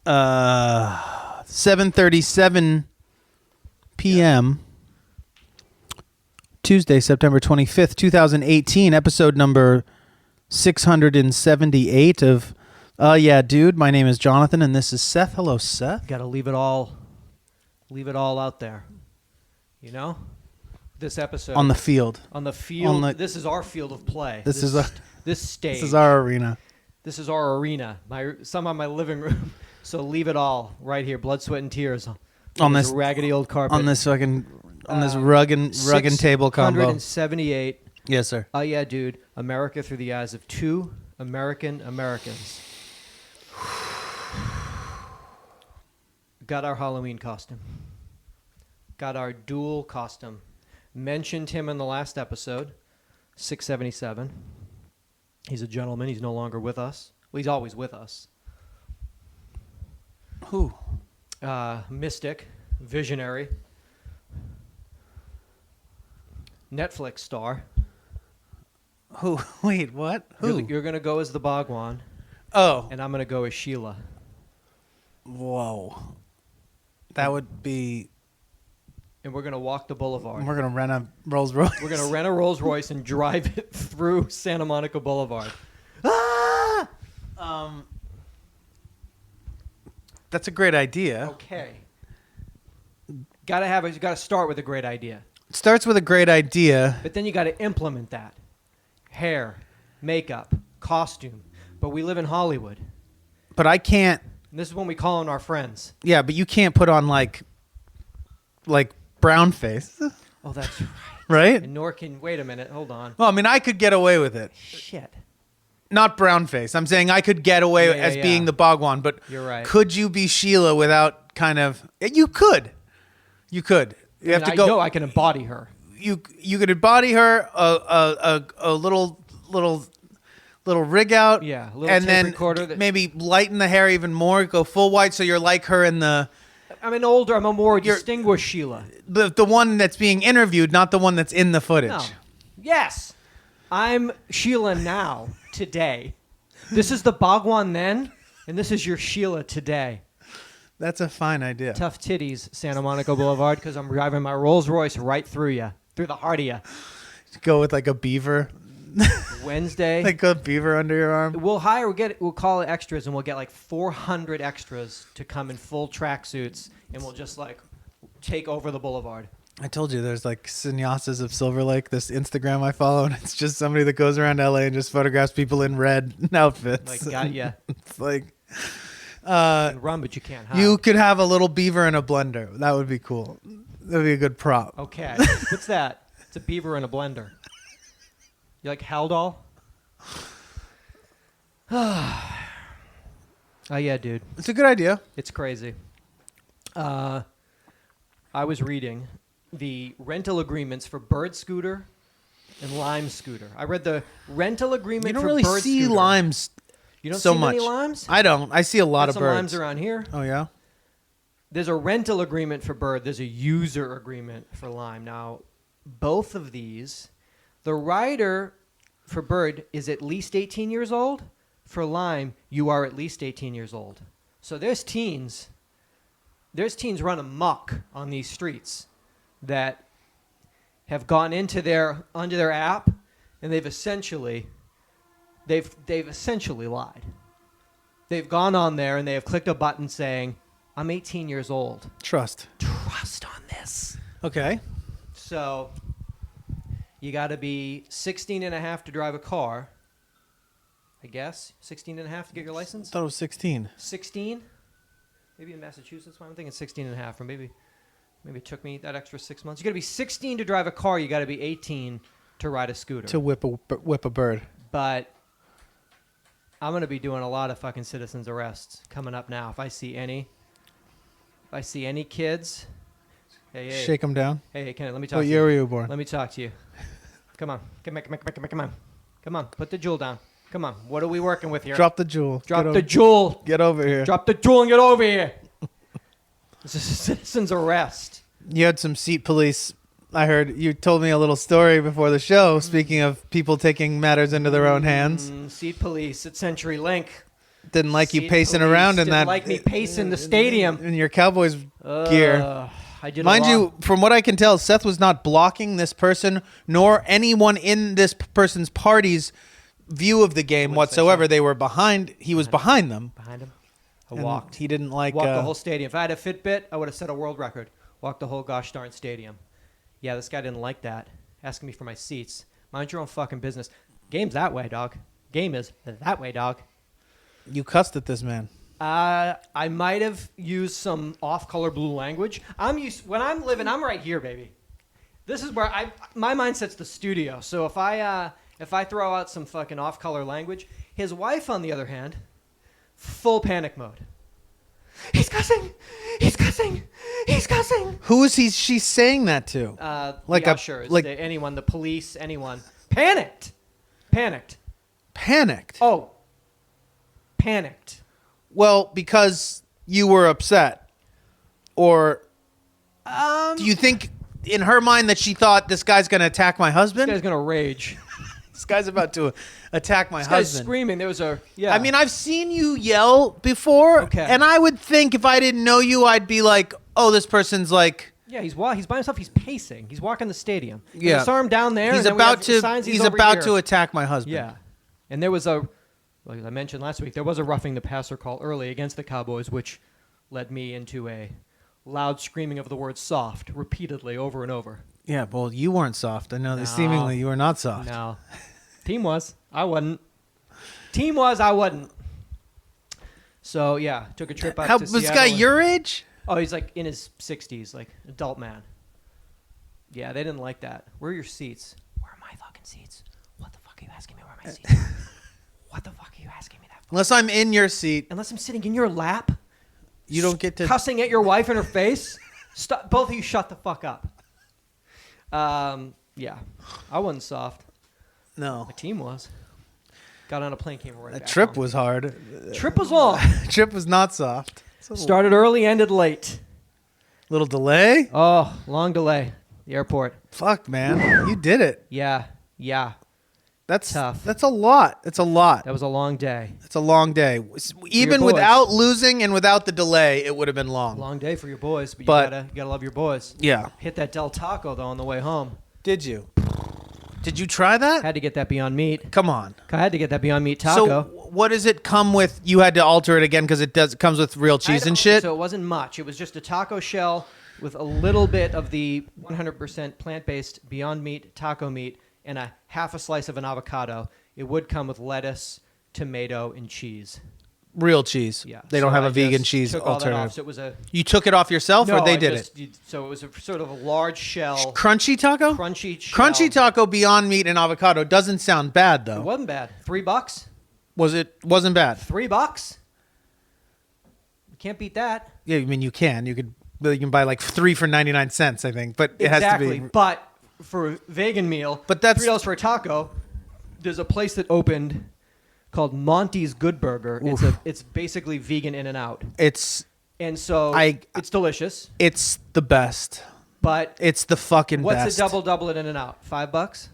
7:37 p.m. Tuesday, September 25th, 2018, episode number 678 of Yeah Dude. My name is Jonathan and this is Seth. Hello, Seth. Got to leave it all out there. You know? This episode on the field. This is our field of play. This stage. This is our arena. This is our arena. Some on my living room. So leave it all right here. Blood, sweat, and tears on this raggedy old carpet. On this rugged table combo. 178. Yes, sir. Oh yeah, dude. America through the eyes of two Americans. Got our Halloween costume. Got our dual costume. Mentioned him in the last episode. 677. He's a gentleman. He's no longer with us. Well, he's always with us. Who? Mystic, visionary, Netflix star. Who? Wait, what? Who? You're going to go as the Bhagwan. Oh. And I'm going to go as Sheila. Whoa. That would be... And we're going to walk the boulevard. We're going to rent a Rolls Royce. We're going to rent a Rolls Royce and drive it through Santa Monica Boulevard. Ah! That's a great idea. Okay. You got to start with a great idea. It starts with a great idea. But then you got to implement that. Hair, makeup, costume. But we live in Hollywood. But I can't. And this is when we call on our friends. Yeah, but you can't put on like brown face. Oh, that's right. Right? And nor can... Wait a minute. Hold on. Well, I mean, I could get away with it. Shit. Not brown face. I'm saying I could get away as being the Bhagwan, but you're right. Could you be Sheila without kind of... You could. You could. You have to go... I know I can embody her. You could embody her, a little rig out. Yeah, a little and tape then recorder maybe lighten the hair even more, go full white so you're like her in the... I'm a more distinguished Sheila. The one that's being interviewed, not the one that's in the footage. No. Yes. I'm Sheila now, today. This is the Bhagwan then, and this is your Sheila today. That's a fine idea. Tough titties, Santa Monica Boulevard, because I'm driving my Rolls Royce right through you, through the heart of you. Go with like a beaver. Wednesday. Like a beaver under your arm. We'll call it extras, and we'll get like 400 extras to come in full tracksuits, and we'll just like take over the boulevard. I told you there's like Sannyasins of Silverlake, this Instagram I follow, and it's just somebody that goes around LA and just photographs people in red outfits. Like, got ya. It's like... you can run, but you can't hide. You could have a little beaver in a blender. That would be cool. That would be a good prop. Okay. What's that? It's a beaver in a blender. You like Haldol? Oh, yeah, dude. It's a good idea. It's crazy. I was reading the rental agreements for Bird Scooter and Lime Scooter. I read the rental agreement for Bird Scooter. You don't really see limes You don't so see much. many limes? I don't. I see a lot of some birds. limes around here. Oh, yeah? There's a rental agreement for Bird. There's a user agreement for Lime. Now, both of these, the rider for Bird is at least 18 years old. For Lime, you are at least 18 years old. So there's teens run amok on these streets that have gone onto their app, and they've essentially lied. They've gone on there and they have clicked a button saying, "I'm 18 years old. Trust on this." Okay. So you got to be 16 and a half to drive a car. I guess 16 and a half to get your license. I thought it was 16. 16? Maybe in Massachusetts. I'm thinking 16 and a half, or maybe it took me that extra 6 months. You got to be 16 to drive a car. You got to be 18 to ride a scooter. To whip a bird. But I'm going to be doing a lot of fucking citizens arrests coming up now. If I see any kids, hey. Shake them down. Hey, Kenneth, let me talk to you. What year were you born? Let me talk to you. Come on. Come on. Come on. Put the jewel down. Come on. What are we working with here? Drop the jewel. Drop the jewel. Get over here. Drop the jewel and get over here. This is a citizen's arrest. You had some seat police. I heard you told me a little story before the show. Speaking of people taking matters into their own hands. Seat police at CenturyLink. Didn't like you Seat pacing police around in didn't that. like me pacing the stadium. In your Cowboys gear. I did Mind a lot. you, from what I can tell, Seth was not blocking this person nor anyone in this person's party's view of the game wouldn't say whatsoever. so. They were behind. He was behind them. Behind him. I and walked. He didn't like. Walked the whole stadium. If I had a Fitbit, I would have set a world record. Walked the whole gosh darn stadium. Yeah, this guy didn't like that. Asking me for my seats. Mind your own fucking business. Game's that way, dog. Game is that way, dog. You cussed at this man. I might have used some off-color blue language. When I'm living. I'm right here, baby. This is where my mindset's the studio. So if I throw out some fucking off-color language, his wife, on the other hand, full panic mode. He's cussing. He's cussing. He's cussing. Who is he? She's saying that to? The ushers, anyone, the police, anyone. Panicked. Panicked. Oh, Panicked. well, because you were upset, or do you think in her mind that she thought this guy's going to attack my husband? This guy's gonna rage. This guy's about to attack my This guy's husband. screaming. There was a I mean, I've seen you yell before, Okay. and I would think if I didn't know you, I'd be like, "Oh, this person's like." Yeah, he's by himself. He's pacing. He's walking the stadium. Yeah. I saw him down there. He's and then we about have to. signs He's over about here. to attack my husband. Yeah, and there was like I mentioned last week, there was a roughing the passer call early against the Cowboys, which led me into a loud screaming of the word "soft" repeatedly over and over. Yeah. Well, you weren't soft. I know that No. seemingly you were not soft. No, team was. I wasn't. Team was. I wasn't. So yeah, took a trip out How to was Seattle. this guy and- your age? Oh, he's like in his 60s, like adult man. Yeah, they didn't like that. Where are your seats? Where are my fucking seats? What the fuck are you asking me where are my seats? What the fuck are you asking me that for? Unless I'm in your seat, Unless I'm sitting in your lap, you don't get to. cussing at your wife in her face. Stop, both of you shut the fuck up. Yeah, I wasn't soft. No. My team was. Got on a plane, came right That back trip home. was hard. Trip was long. Trip was not soft. Started early, ended late. Little delay. Oh, long delay. The airport. Fuck, man, you did it. Yeah. That's Tough. That's a lot. It's a lot. That was a long day. It's a long day. Even boys. without losing and without the delay, it would have been long. Long day for your boys, but, But- you gotta love your boys. Yeah. Hit that Del Taco though on the way home. Did you? Did you try that? Had to get that Beyond Meat. Come on. I had to get that Beyond Meat taco. So what does it come with? You had to alter it again because it comes with real cheese and shit. So it wasn't much. It was just a taco shell with a little bit of the 100% plant-based Beyond Meat taco meat and a half a slice of an avocado. It would come with lettuce, tomato, and cheese. Real cheese. Yeah. They don't So have I a vegan just cheese took all that off. alternative. So it was a You took it off yourself, or they I did just- So it was a sort of a large shell, Crunchy taco. crunchy shell. Crunchy taco, Beyond Meat, and avocado doesn't sound bad It though. wasn't bad. $3. Wasn't bad. $3. You can't beat that. Yeah, I mean you can. You can buy like 3 for 99 cents, I think, but it has to Exactly. be. But for a vegan meal, But that's- $3 for a taco. There's a place that opened called Monty's Good Burger. It's basically vegan in and out. It's And so it's delicious. it's the best. But It's the fucking what's best. a double at In and Out? $5?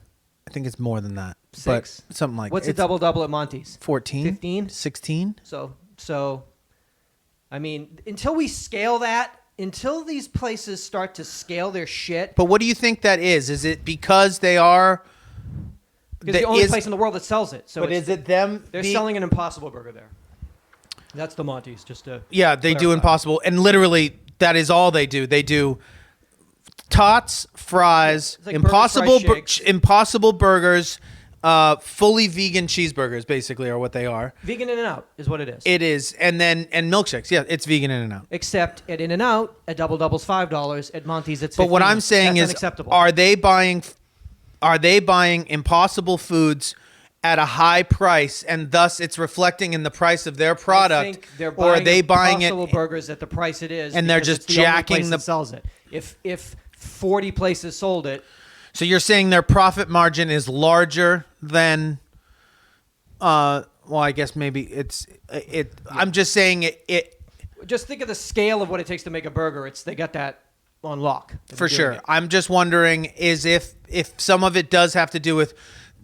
I think it's more than that. 6? But something like What's a it's double at Monty's? 14? 15? 16? So, I mean, until we scale that, until these places start to scale their shit, But what do you think that is? Is it because they are because it's the only place in the world that sells it. So But it's- is it them they're being- selling an Impossible Burger there. That's the Monty's, just to Yeah, they do clarify. Impossible, and literally that is all they do. They do tots, fries, It's like burgers, fries, shakes. Impossible burgers, fully vegan cheeseburgers, basically, are what they are. Vegan In and Out is what it is. It is, and milkshakes. Yeah, it's vegan in and out. Except at In and Out, a double-double's $5. At Monty's, it's $15. But what I'm saying That's is, unacceptable. are they buying Impossible foods at a high price, and thus it's reflecting in the price of their product, I think they're or buying are they buying Impossible it? burgers at the price it is, And they're because just it's the only jacking place the- that sells it. If 40 places sold it, So you're saying their profit margin is larger than? Well, I guess maybe it's it. I'm just saying it just think of the scale of what it takes to make a burger. They got that on lock. They've for been sure. doing it. I'm just wondering is if some of it does have to do with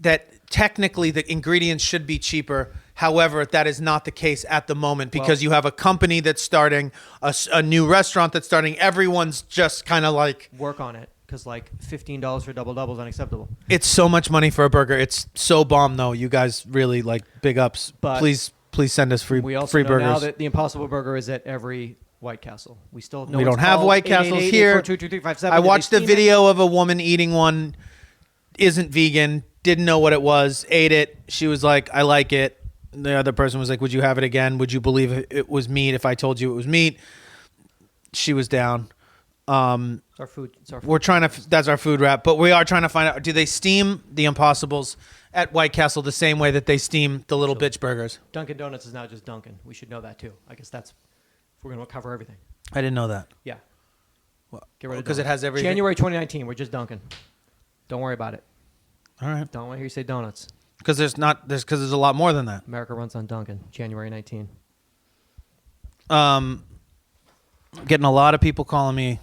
that. Technically, the ingredients should be cheaper. However, that is not the case at the moment because you have a company that's starting, a new restaurant that's starting. Everyone's just kind of like... Work on it, because like $15 for double is unacceptable. It's so much money for a burger. It's so bomb, though. You guys really, like, big ups. But please send us free burgers. We also know now that the Impossible Burger is at every White Castle. We still know we don't have White Castles here. I watched a video of a woman eating one, isn't vegan, didn't know what it was, ate it. She was like, I like it. The other person was like, would you have it again? Would you believe it was meat if I told you it was meat? She was down. It's our food. We're trying to, that's our food wrap, but we are trying to find out, do they steam the Impossibles at White Castle the same way that they steam the little bitch burgers? Dunkin' Donuts is now just Dunkin'. We should know that too. I guess that's, if we're going to cover everything. I didn't know that. Yeah. Well, get rid of because it has everything. January 2019, we're just Dunkin'. Don't worry about it. All right. Don't want to hear you say donuts. Because there's a lot more than that. America runs on Dunkin', January 19. Getting a lot of people calling me.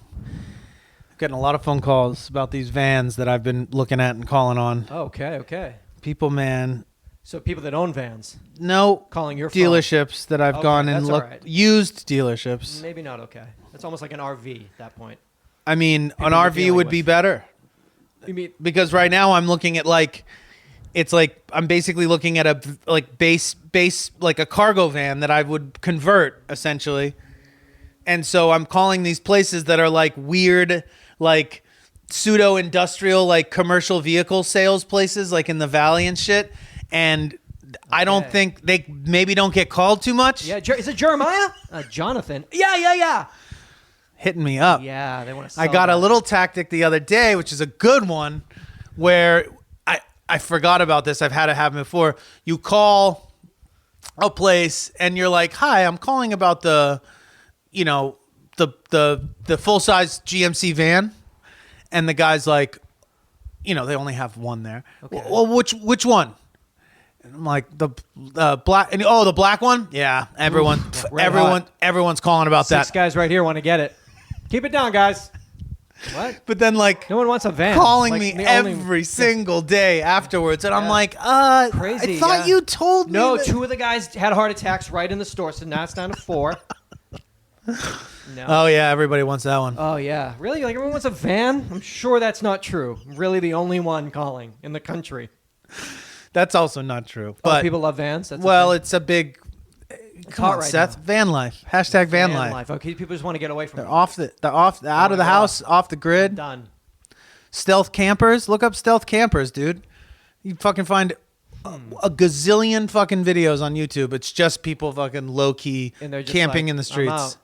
Getting a lot of phone calls about these vans that I've been looking at and calling on. Okay. People, man. So people that own vans. No. Calling your phone. Dealerships that I've gone and looked. Right. Used dealerships. Maybe not okay. That's almost like an RV at that point. I mean, people an RV would be better. You mean because right now I'm looking at like, it's like I'm basically looking at a like base like a cargo van that I would convert essentially. And so I'm calling these places that are like weird, like pseudo industrial, like commercial vehicle sales places, like in the valley and shit. And I don't think they maybe don't get called too much. Yeah, is it Jeremiah? Jonathan. Yeah. Hitting me up. Yeah, they want to sell I got a little tactic the other day, which is a good one, where I forgot about this. I've had it happen before. You call a place and you're like, "Hi, I'm calling about the full-size GMC van." And the guy's like, they only have one there. Okay. Well, which one? And I'm like, the black. And the black one? Yeah, everyone's calling about that. 6 guys right here want to get it. Keep it down, guys. What? But then, like, no one wants a van. Calling me every single day afterwards, and I'm like, crazy. I thought you told me. No, 2 of the guys had heart attacks right in the store, so now it's down to 4. No. Oh yeah, everybody wants that one. Oh yeah, really? Like everyone wants a van? I'm sure that's not true. I'm really the only one calling in the country. That's also not true. But people love vans. It's a big. Come on, right Seth. VanLife. Hashtag VanLife. Okay, people just want to get away from it. They're out of the house, off the grid. Done. Stealth campers. Look up stealth campers, dude. You fucking find a gazillion fucking videos on YouTube. It's just people fucking low key camping in the streets.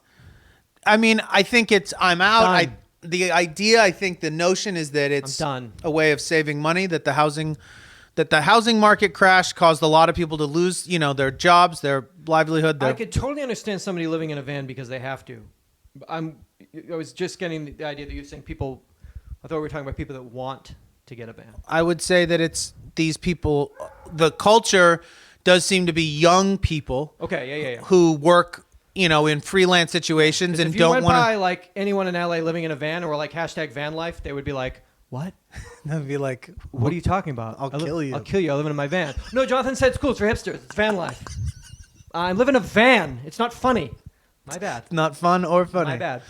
I mean, I think I'm out. The idea, I think the notion is that it's a way of saving money, that the housing market crash caused a lot of people to lose, their jobs, their livelihood. I could totally understand somebody living in a van because they have to. I was just getting the idea that you're saying people, I thought we were talking about people that want to get a van. I would say that it's these people, the culture does seem to be young people. Okay, yeah. Who work, in freelance situations and don't want to. If you went by like anyone in LA living in a van or like hashtag VanLife, they would be like, what? That'd be like, what are you talking about? I'll kill you. I'll kill you. I'm living in my van. No, Jonathan said it's cool. It's for hipsters. It's van life. I'm living in a van. It's not funny. My bad. It's not fun or funny. My bad.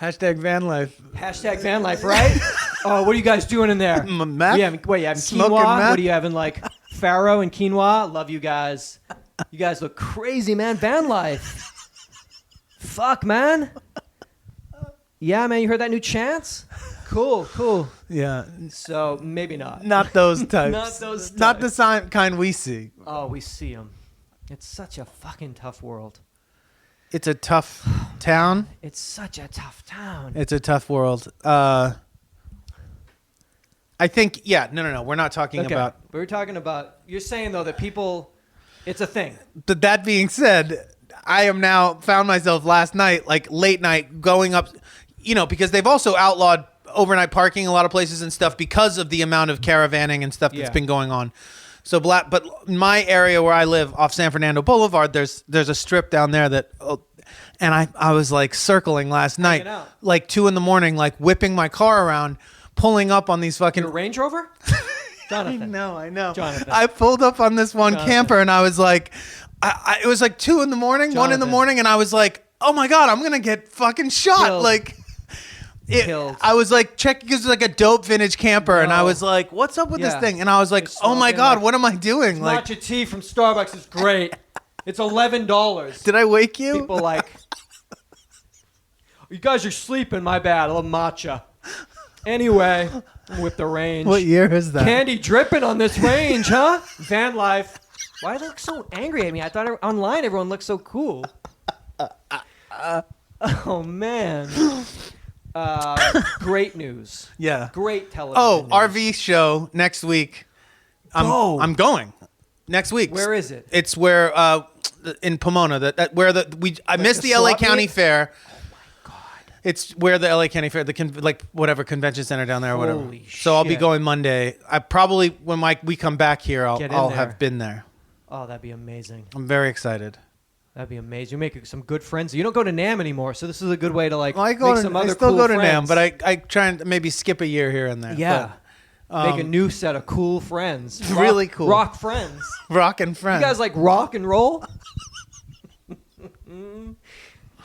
Hashtag VanLife. Hashtag VanLife, right? Oh, what are you guys doing in there? Meth? You having quinoa? Meth? What are you having, like farro and quinoa? Love you guys. You guys look crazy, man. Van life. Fuck, man. Yeah, man. You heard that new chants? Cool. Yeah. So maybe not. Not those types. Not those types. Not the kind we see. Oh, we see them. It's such a fucking tough world. It's a tough town. It's such a tough town. It's a tough world. I think, no. We're not talking about. We're talking about, you're saying, though, that people, it's a thing. But that being said, I am now found myself last night, like late night, going up, because they've also outlawed overnight parking in a lot of places and stuff because of the amount of caravanning and stuff that's been going on. So but in my area where I live off San Fernando Boulevard, there's a strip down there that, and I was like circling last night, like 2 a.m, like whipping my car around, pulling up on these fucking Your Range Rover? Jonathan. I know. Jonathan. I pulled up on this one camper and I was like, it was like 2 in the morning, Jonathan. 1 in the morning, and I was like, oh my God, I'm gonna get fucking shot. Killed. Like, Killed. I was like checking because it's like a dope vintage camper, and I was like, what's up with this thing? And I was like, oh my God, like, what am I doing? Like, matcha tea from Starbucks is great. It's $11. Did I wake you? People like, you guys are sleeping. My bad. I love matcha. Anyway, with the range. What year is that? Candy dripping on this range, huh? VanLife. Why do they look so angry at me? I thought online everyone looked so cool. Oh, man. Great news. Yeah. Great television. Oh, news. RV show next week. I'm going next week. Where is it? It's where in Pomona. Where I missed the LA County Fair. It's where the LA County Fair, whatever convention center down there or whatever. Holy so I'll be shit. going Monday. I probably when we come back here, I'll there. have been there. Oh, that'd be amazing. I'm very excited. That'd be amazing. You make some good friends. You don't go to NAMM anymore, so this is a good way to I make still go to friends. NAMM, but I try and maybe skip a year here and there. Yeah. But, make a new set of cool friends. Really cool. Rock friends. Rockin' friends. You guys like rock and roll?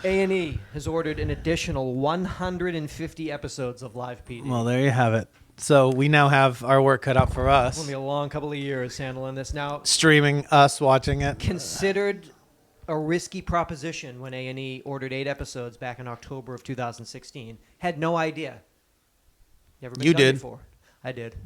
A&E has ordered an additional 150 episodes of Live PD. Well, there you have it. So we now have our work cut out for us. It's going to be a long couple of years handling this. Now, Streaming us, watching it. considered a risky proposition when A&E ordered 8 episodes back in October of 2016. Had no idea. Never been You done did. before. I did.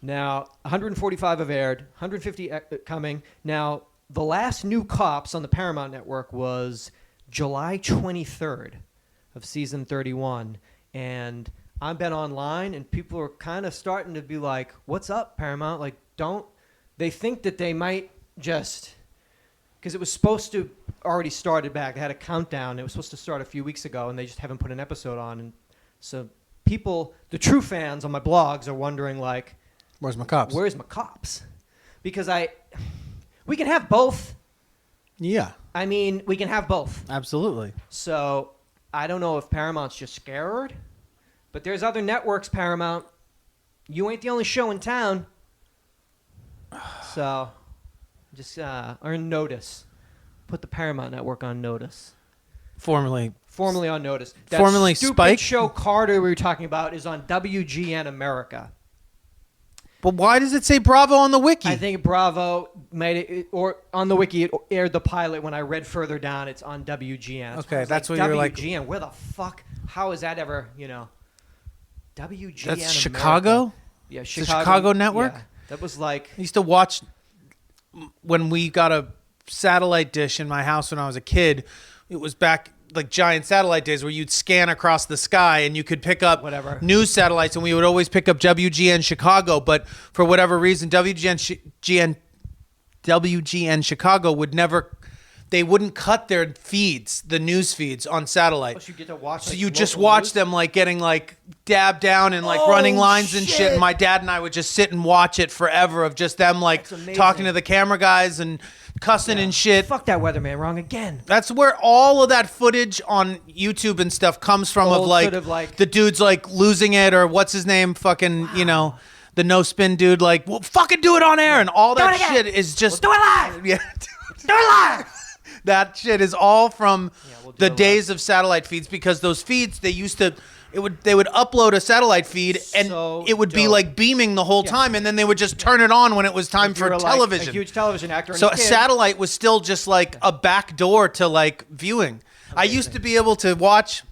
Now, 145 have aired, 150 coming. Now, the last New Cops on the Paramount Network was July 23rd of season 31. And I've been online, and people are kind of starting to be like, what's up, Paramount? Like, they think that they might just, because it was supposed to already started back. They had a countdown. It was supposed to start a few weeks ago, and they just haven't put an episode on. And so people, the true fans on my blogs are wondering, like, Where's my cops? where's my cops? Because we can have both. Yeah, I mean, we can have both. absolutely. So I don't know if Paramount's just scared, but there's other networks, Paramount. You ain't the only show in town. So just earn notice. Put the Paramount Network on notice. Formerly on notice. That Formerly stupid Spike? show Carter we were talking about is on WGN America. But why does it say Bravo on the wiki? I think Bravo made it, or on the wiki, it aired the pilot. When I read further down, it's on WGN. Okay, that's like, what you're like. WGN, where the fuck? How is that ever, WGN That's America. Chicago? Yeah, The Chicago. Chicago network? Yeah, that was like, I used to watch when we got a satellite dish in my house when I was a kid. It was back like giant satellite days where you'd scan across the sky and you could pick up Whatever. news satellites, and we would always pick up WGN Chicago. But for whatever reason, WGN Chicago would never. They wouldn't cut their feeds, the news feeds on satellite. plus you get to watch. So like, you just local watch news. them like getting like dabbed down and like Oh, running lines and shit. shit. And my dad and I would just sit and watch it forever of just them like That's amazing. talking to the camera guys and cussing and shit. Fuck that weatherman, wrong again. That's where all of that footage on YouTube and stuff comes from of Old like, sort of like- the dude's like losing it or what's his name fucking, the no spin dude like, well, fucking do it on air and all that shit is just. Do it live. Yeah. Do it live. That shit is all from we'll do the it days of satellite feeds, because those feeds they would upload a satellite feed and So it would be dope. like beaming the whole time, and then they would just turn it on when it was time If you for were, like, television. a huge television actor. and So a a kid, satellite was still just like a back door to like viewing. I used to be able to watch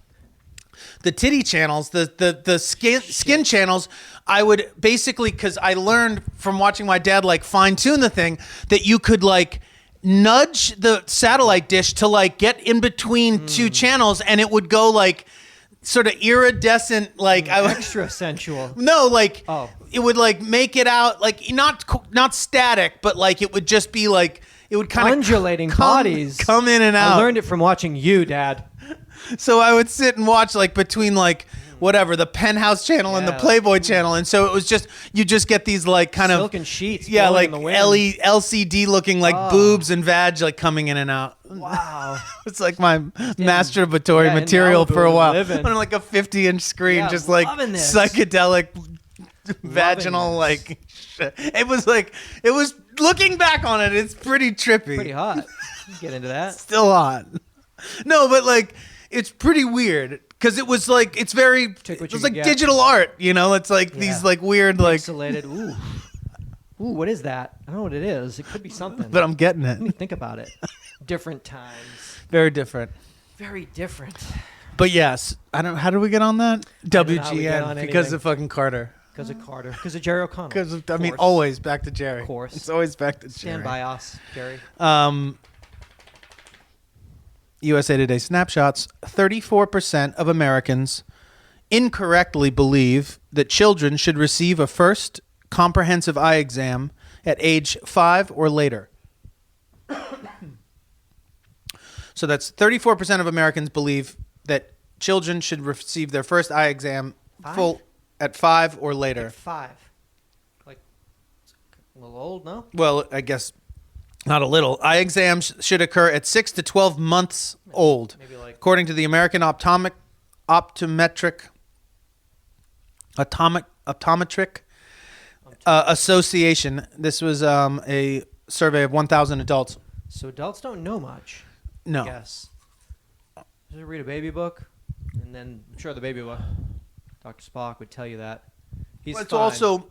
the titty channels, the skin channels. I would basically, because I learned from watching my dad like fine tune the thing, that you could like nudge the satellite dish to like get in between two channels, and it would go like sort of iridescent, like extra sensual. no, like Oh. it would like make it out like not static, but like it would just be like it would kind of Undulating bodies. come in and out. I learned it from watching you, Dad. So I would sit and watch like between like whatever the Penthouse channel and the Yeah. Playboy channel, and so it was just you just get these like kind Silken of sheets. yeah, blowing like in the wind. LCD looking like boobs and vag like coming in and out. Wow. It's like my masturbatory yeah, in material for a Malibu, while living. on like a 50-inch screen, Yeah, just like loving this. psychedelic vaginal like shit. It was looking back on it, it's pretty trippy. Pretty hot. Get into that. Still hot. No, but like it's pretty weird because it was like it's like digital art, you know? It's like these like weird like pixelated. Ooh, what is that? I don't know what it is. It could be something. But I'm getting it. Let me think about it. Different times. Very different. Very different. But yes, how do we get on that? WGN because of fucking Carter. Because of Carter. Because of Jerry O'Connell. Because always back to Jerry. Of course. It's always back to Jerry. Stand by us, Jerry. USA Today Snapshots. 34% of Americans incorrectly believe that children should receive a first comprehensive eye exam at age 5 or later. So that's 34% of Americans believe that children should receive their first eye exam at 5 or later. At 5. Like, a little old, no? Well, I guess not a little. Eye exams should occur at 6 to 12 months old. Maybe like, according to the American Optometric Association. This was a survey of 1,000 adults. So adults don't know much. No. I guess. Just read a baby book, and then I'm sure the baby book, Dr. Spock would tell you that. He's it's fine. also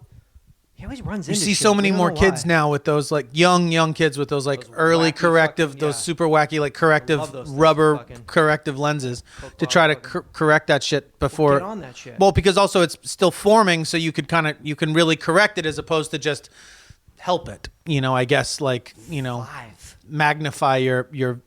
he always runs you into see shit. so many more kids now with those like young kids with those like early corrective, those super wacky like corrective rubber corrective lenses to try to correct that shit before. Get on that shit. Well, because also it's still forming, so you can really correct it as opposed to just help it. You know, I guess like magnify your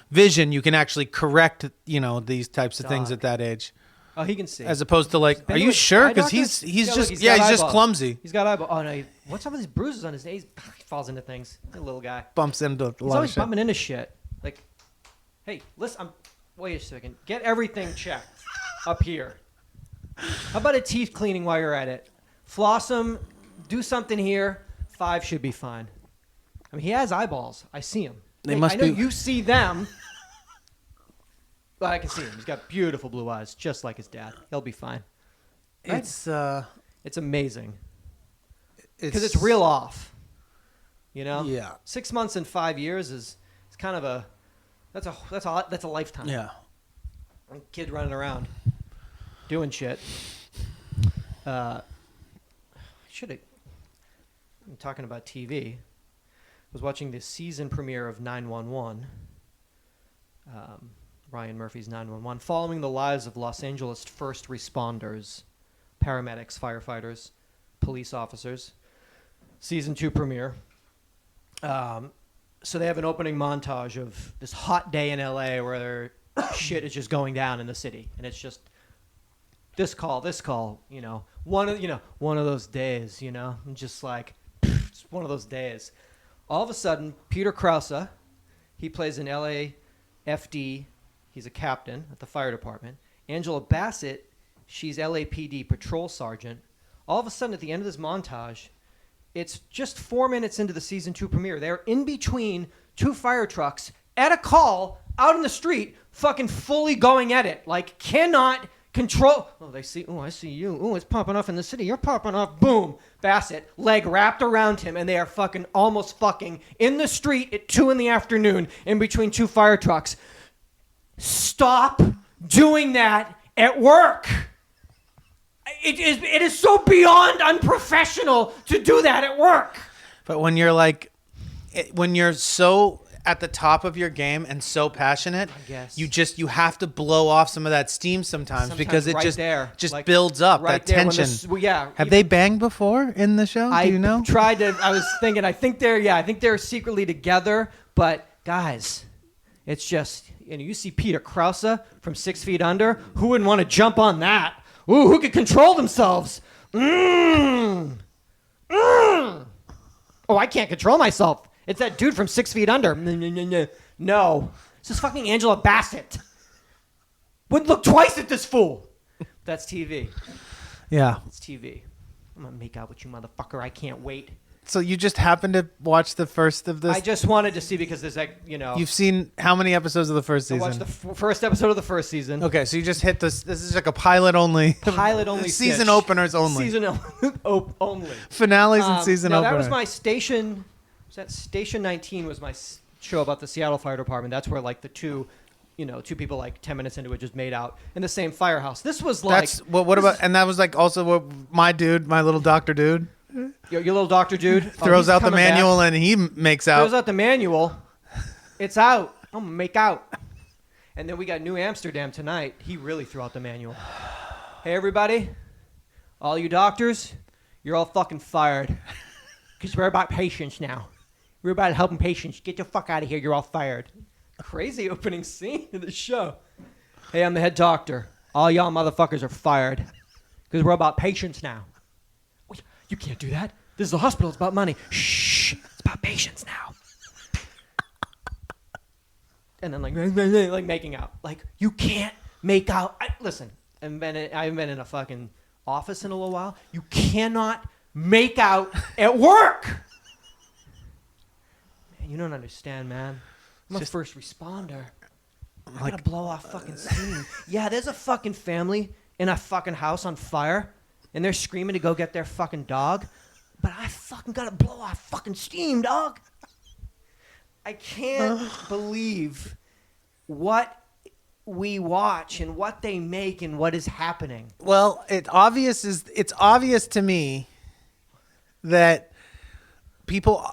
vision. You can actually correct these types of things at that age. Oh, he can see. As opposed to like, are you sure? Because he's just clumsy. He's got eyeball. Oh no, what's up with these bruises on his face? He falls into things. The little guy bumps into a lot of shit. He's always bumping into shit. Like, hey, listen. Wait a second. Get everything checked up here. How about a teeth cleaning while you're at it? Floss them. Do something here. 5 should be fine. I mean, he has eyeballs. I see him. I know you see them. But I can see him. He's got beautiful blue eyes, just like his dad. He'll be fine. Right? It's amazing. Because it's real off. You know? Yeah. 6 months and 5 years is kind of that's a lifetime. Yeah. A kid running around doing shit. I'm talking about TV. I was watching the season premiere of 911. Ryan Murphy's 911, following the lives of Los Angeles first responders, paramedics, firefighters, police officers. Season 2 premiere. So they have an opening montage of this hot day in LA where shit is just going down in the city, and it's just this call, one of those days, just like it's one of those days. All of a sudden, Peter Krause, he plays an LAFD. He's a captain at the fire department. Angela Bassett, she's LAPD patrol sergeant. All of a sudden, at the end of this montage, it's just 4 minutes into the season 2 premiere. They're in between 2 fire trucks at a call out in the street, fucking fully going at it. Like, cannot control. Oh, they see. Oh, I see you. Oh, it's popping off in the city. You're popping off. Boom. Bassett, leg wrapped around him, and they are fucking almost fucking in the street at 2 p.m. in between 2 fire trucks. Stop doing that at work. It is so beyond unprofessional to do that at work. But when you're so at the top of your game and so passionate, you have to blow off some of that steam sometimes because it just builds up that tension. Have they banged before in the show? Do you know? I was thinking. I think they're secretly together. But guys, it's just. And you see Peter Krause from 6 Feet Under. Who wouldn't want to jump on that? Ooh, who could control themselves? Oh, I can't control myself. It's that dude from 6 Feet Under. No. This is fucking Angela Bassett. Wouldn't look twice at this fool. That's TV. Yeah. It's TV. I'm going to make out with you, motherfucker. I can't wait. So you just happened to watch the first of this? I just wanted to see because there's like, You've seen how many episodes of the first season? I watched the first episode of the first season. Okay, so you just hit this. This is like a pilot only. Pilot only. Season stitch. openers only. Season only. Finales and season openers. That was my station. Station 19 was my show about the Seattle Fire Department. That's where like the two people like 10 minutes into it just made out in the same firehouse. This was like. What about? And that was like also what my little doctor dude. Your little doctor dude throws out the manual back. And he makes out. Throws out the manual. It's out. I'm gonna make out. And then we got New Amsterdam tonight. He really threw out the manual. Hey everybody, all you doctors, you're all fucking fired. Because we're about patients now. We're about helping patients. Get the fuck out of here. You're all fired. Crazy opening scene of the show. Hey, I'm the head doctor. All y'all motherfuckers are fired. Because we're about patients now. You can't do that. This is a hospital. It's about money. Shh. It's about patients now. And then like making out. Like, you can't make out. Listen, I haven't been in a fucking office in a little while. You cannot make out at work. Man, you don't understand, man. I'm a first responder. I gotta blow off fucking steam. Yeah, there's a fucking family in a fucking house on fire. And they're screaming to go get their fucking dog. But I fucking gotta blow off fucking steam, dog. I can't believe what we watch and what they make and what is happening. Well, it's obvious to me that people,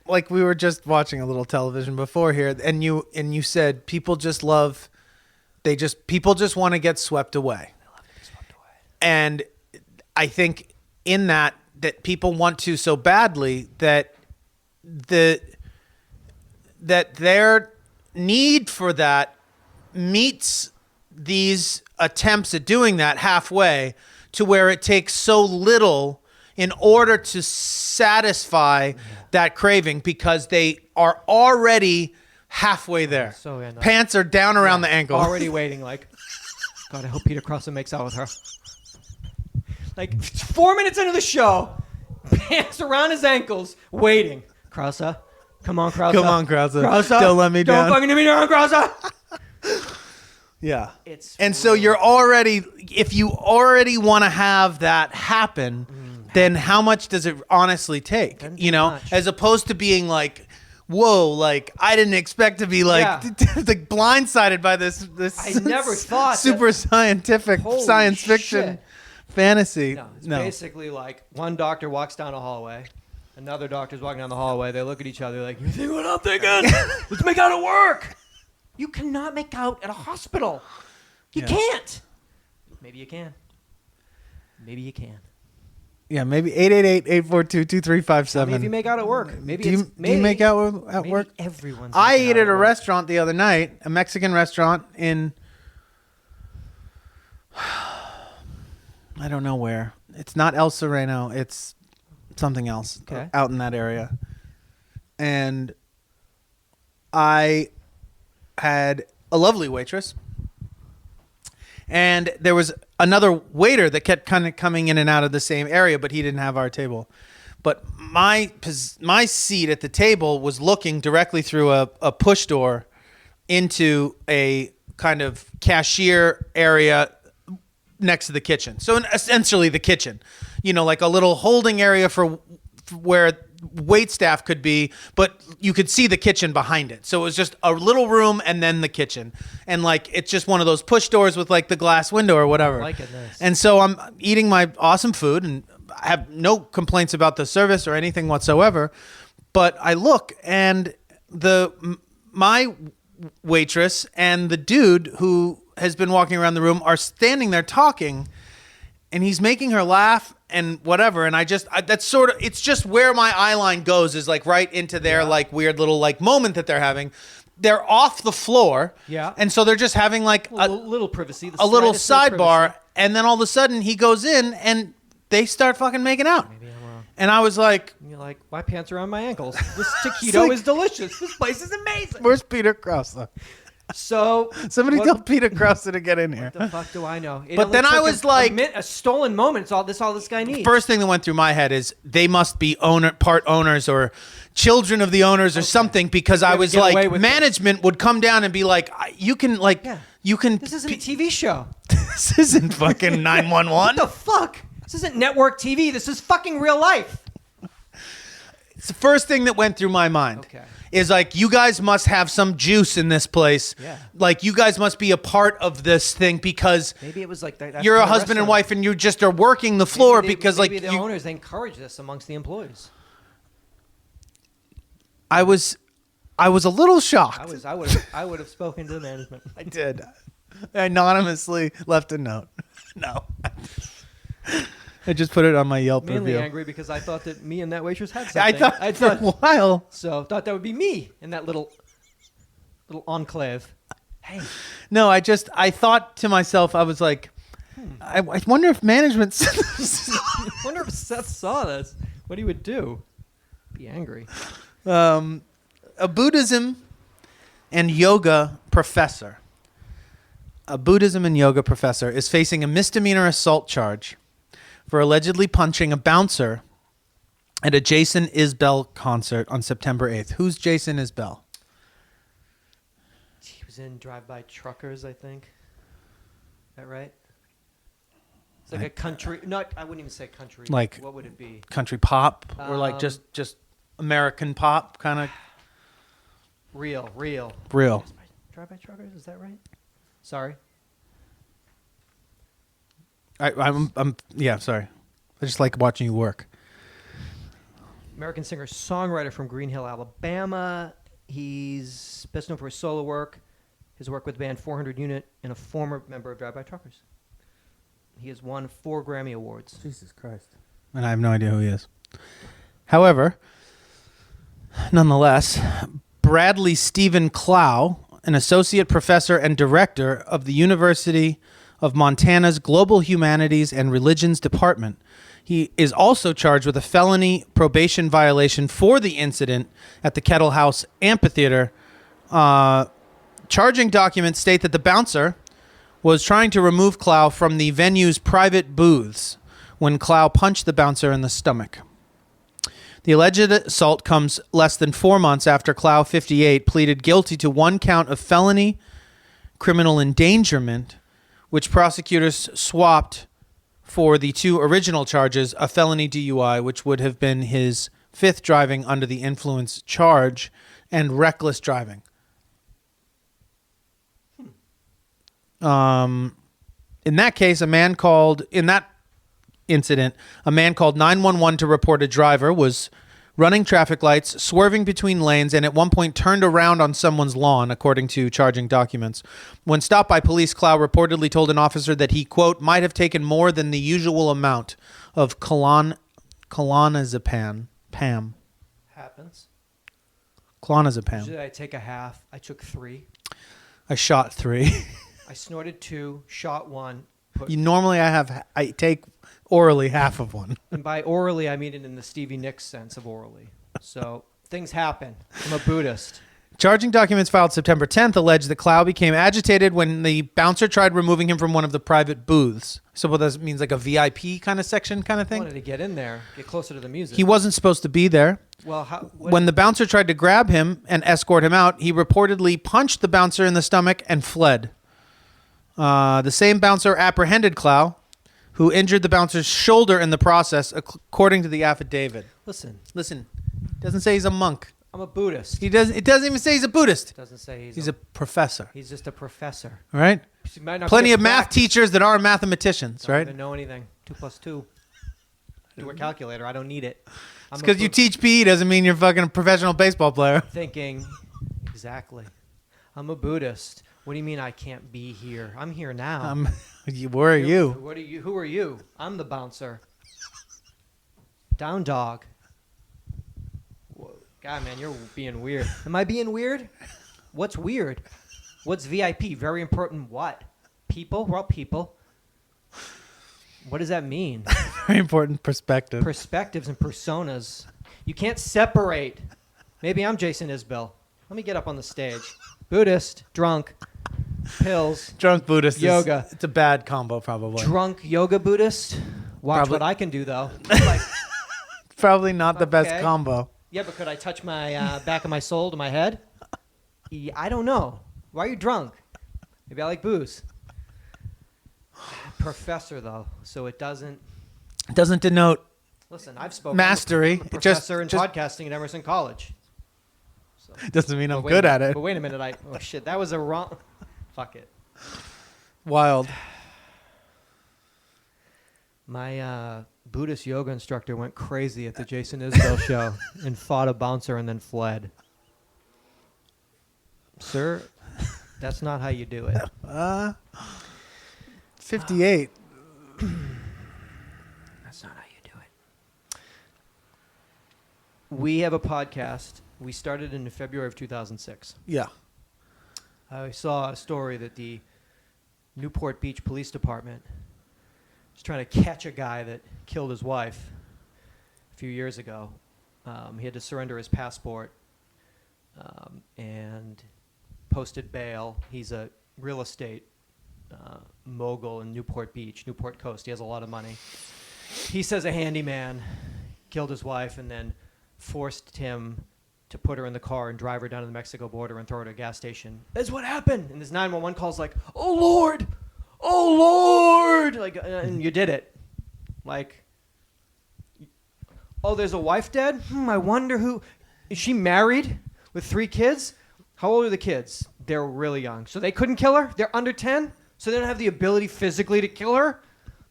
like we were just watching a little television before here, and you said people just want to get swept away. They love to be swept away. And I think in that people want to so badly that their need for that meets these attempts at doing that halfway, to where it takes so little in order to satisfy that craving, because they are already halfway there. Pants are down around the ankle. Already waiting like, God, I hope Peter Crossman makes out with her. Like 4 minutes into the show, pants around his ankles, waiting. Krauser, come on, Krauser. Come on, Krauser. Krauser, don't let me down. Don't fucking let me down, Krauser. Yeah. So if you already want to have that happen, then how much does it honestly take? As opposed to being like, whoa, like I didn't expect to be like blindsided by this I never thought super scientific science fiction fantasy. No, it's basically like one doctor walks down a hallway, another doctor's walking down the hallway, they look at each other like, you think what I'm thinking? Let's make out at work. You cannot make out at a hospital. You can't. Maybe you can. Maybe you can. Yeah, maybe 888-842-2357. If you make out at work. Maybe do you make out at work? Everyone's I ate at a restaurant the other night, a Mexican restaurant in I don't know where. It's not El Sereno. It's something else out in that area. And I had a lovely waitress. And there was another waiter that kept kind of coming in and out of the same area, but he didn't have our table. But my seat at the table was looking directly through a push door into a kind of cashier area next to the kitchen. So essentially the kitchen, like a little holding area for where wait staff could be, but you could see the kitchen behind it. So it was just a little room and then the kitchen. And like, it's just one of those push doors with like the glass window or whatever. I like it, nice. And so I'm eating my awesome food and I have no complaints about the service or anything whatsoever. But I look and my waitress and the dude who has been walking around the room are standing there talking, and he's making her laugh and whatever. And it's just where my eye line goes, is like right into their like weird little like moment that they're having. They're off the floor. Yeah. And so they're just having like a little privacy, a little sidebar. And then all of a sudden he goes in and they start fucking making out. Maybe I'm wrong. And I was like, you're like, my pants are on my ankles. This taquito is delicious. This place is amazing. Where's Peter Krause? So somebody tell Peter Krause to get in here. What the fuck do I know? But then I was like, a stolen moment. It's all this guy needs. First thing that went through my head is they must be part owners or children of the owners or something, because I was like, management would come down and be like, you can. This isn't a TV show. This isn't fucking 911. What the fuck? This isn't network TV. This is fucking real life. It's the first thing that went through my mind. Okay. Is like, you guys must have some juice in this place. Yeah. Like, you guys must be a part of this thing, because maybe it was like that. You're a husband and wife, and you just are working the floor because maybe the owners, they encourage this amongst the employees. I was a little shocked. I would have spoken to the management. I did. I anonymously left a note. No. I just put it on my Yelp review. Mainly angry because I thought that me and that waitress had something. I thought for a while. So thought that would be me in that little enclave. Hey. No, I thought to myself, I was like, I wonder if management. I wonder if Seth saw this. What he would do? Be angry. A Buddhism and yoga professor. A Buddhism and yoga professor is facing a misdemeanor assault charge for allegedly punching a bouncer at a Jason Isbell concert on September 8th. Who's Jason Isbell? He was in Drive-By Truckers, I think. Is that right? It's like a country. No, I wouldn't even say country. Like, what would it be? Country pop, or like just American pop kind of. Real. Drive-By Truckers, is that right? Sorry. Yeah, sorry. I just like watching you work. American singer-songwriter from Green Hill, Alabama. He's best known for his solo work, his work with the band 400 Unit, and a former member of Drive-By Truckers. He has won 4 Grammy Awards. Jesus Christ. And I have no idea who he is. However, nonetheless, Bradley Stephen Clow, an associate professor and director of the University of Montana's Global Humanities and Religions Department. He is also charged with a felony probation violation for the incident at the Kettle House Amphitheater. Charging documents state that the bouncer was trying to remove Clow from the venue's private booths when Clow punched the bouncer in the stomach. The alleged assault comes less than 4 months after Clow, 58, pleaded guilty to 1 count of felony criminal endangerment, which prosecutors swapped for the 2 original charges, a felony DUI, which would have been his 5th driving under the influence charge, and reckless driving. In that case, a man called 911 to report a driver was running traffic lights, swerving between lanes, and at one point turned around on someone's lawn, according to charging documents. When stopped by police, Clow reportedly told an officer that he, quote, might have taken more than the usual amount of clonazepam. Pam. Happens. Clonazepam. Usually I take a half. I took 3. I shot 3. I snorted 2, shot 1. Normally I take orally half of one. And by orally, I mean it in the Stevie Nicks sense of orally. So things happen. I'm a Buddhist. Charging documents filed September 10th allege that Clow became agitated when the bouncer tried removing him from one of the private booths. So what that means, like a VIP kind of section kind of thing? He wanted to get in there, get closer to the music. He wasn't supposed to be there. Well, when the bouncer tried to grab him and escort him out, he reportedly punched the bouncer in the stomach and fled. The same bouncer apprehended Clow, who injured the bouncer's shoulder in the process, according to the affidavit. Listen. It doesn't say he's a monk. I'm a Buddhist. It doesn't even say he's a Buddhist. It doesn't say he's a professor. He's just a professor. All right? Plenty of math teachers that are mathematicians, right? I don't know anything. 2 + 2. Do a calculator. I don't need it. It's because you teach PE doesn't mean you're fucking a professional baseball player. Thinking, exactly. I'm a Buddhist. What do you mean I can't be here? I'm here now. Where are you? Who are you? I'm the bouncer. Down dog. Whoa. God, man, you're being weird. Am I being weird? What's weird? What's VIP? Very important what? People? We're all people. What does that mean? Very important perspective. Perspectives and personas. You can't separate. Maybe I'm Jason Isbell. Let me get up on the stage. Buddhist, drunk, pills, Drunk Buddhist. yoga. It's a bad combo, probably. Drunk yoga Buddhist. Watch Probably. what I can do, though. Like, Probably not the best Okay. combo. yeah, but could I touch my back of my soul to my head? Yeah, I don't know. Why are you drunk? Maybe I like booze. Professor, though, so it doesn't. Doesn't denote Listen, I've spoken. mastery. I'm a It professor in just podcasting at Emerson College. So, doesn't mean I'm but good at it. But wait a minute, oh shit, that was a wrong. Fuck it. Wild. My Buddhist yoga instructor went crazy at the Jason Isbell show and fought a bouncer and then fled. Sir, that's not how you do it. 58. That's not how you do it. We have a podcast. We started in February of 2006. Yeah. I saw a story that the Newport Beach Police Department was trying to catch a guy that killed his wife a few years ago. He had to surrender his passport and posted bail. He's a real estate mogul in Newport Beach, Newport Coast. He has a lot of money. He says a handyman killed his wife and then forced him to put her in the car and drive her down to the Mexico border and throw her to a gas station. That's what happened. And this 911 call's like, "Oh Lord, oh Lord!" Like, and you did it. Like, oh, there's a wife dead. I wonder who. Is she married with 3 kids? How old are the kids? They're really young, so they couldn't kill her. They're under 10, so they don't have the ability physically to kill her.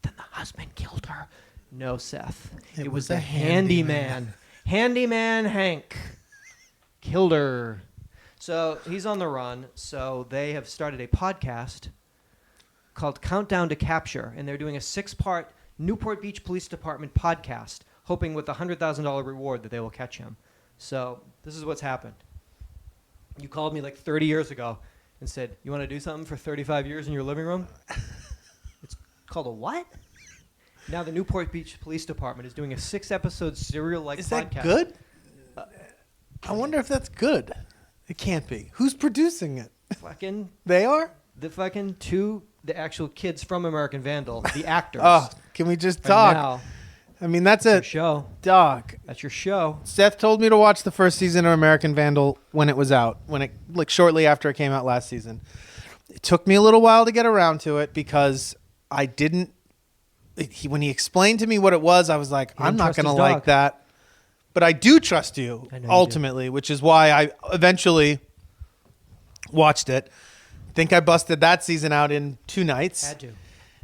Then the husband killed her. No, Seth. It was the handyman. Handyman Hank killed her. So he's on the run. So they have started a podcast called Countdown to Capture, and they're doing a 6-part Newport Beach Police Department podcast, hoping with a $100,000 reward that they will catch him. So this is what's happened. You called me like 30 years ago and said, "You want to do something for 35 years in your living room?" It's called a what? Now the Newport Beach Police Department is doing a 6-episode serial-like podcast. Is that good? I wonder if that's good. It can't be. Who's producing it? Fucking They are? the actual kids from American Vandal, the actors. Oh, can we just And talk? now, I mean, that's your a show. dog. That's your show. Seth told me to watch the first season of American Vandal when it was out, shortly after it came out last season. It took me a little while to get around to it because I didn't. When he explained to me what it was, I was like, I'm not going to like that. But I do trust you, ultimately, which is why I eventually watched it. Think I busted that season out in 2 nights. Had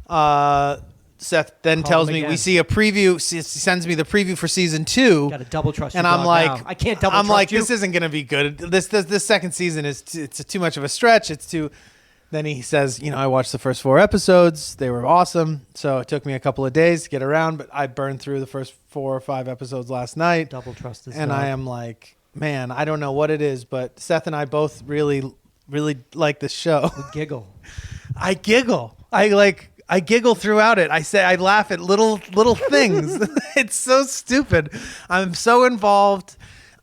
to. Seth then tells me we see a preview. Sends me the preview for season 2. Got to double trust. And your I'm dog like, now. I can't double trust I'm like, you. this isn't going to be good. This second season it's too much of a stretch. It's too. Then he says, I watched the first 4 episodes. They were awesome. So it took me a couple of days to get around, but I burned through the first 4 or 5 episodes last night. Double trust this and dog. I am like, man, I don't know what it is, but Seth and I both really, really like this show. We giggle. I giggle. I giggle throughout it. I laugh at little things. It's so stupid. I'm so involved.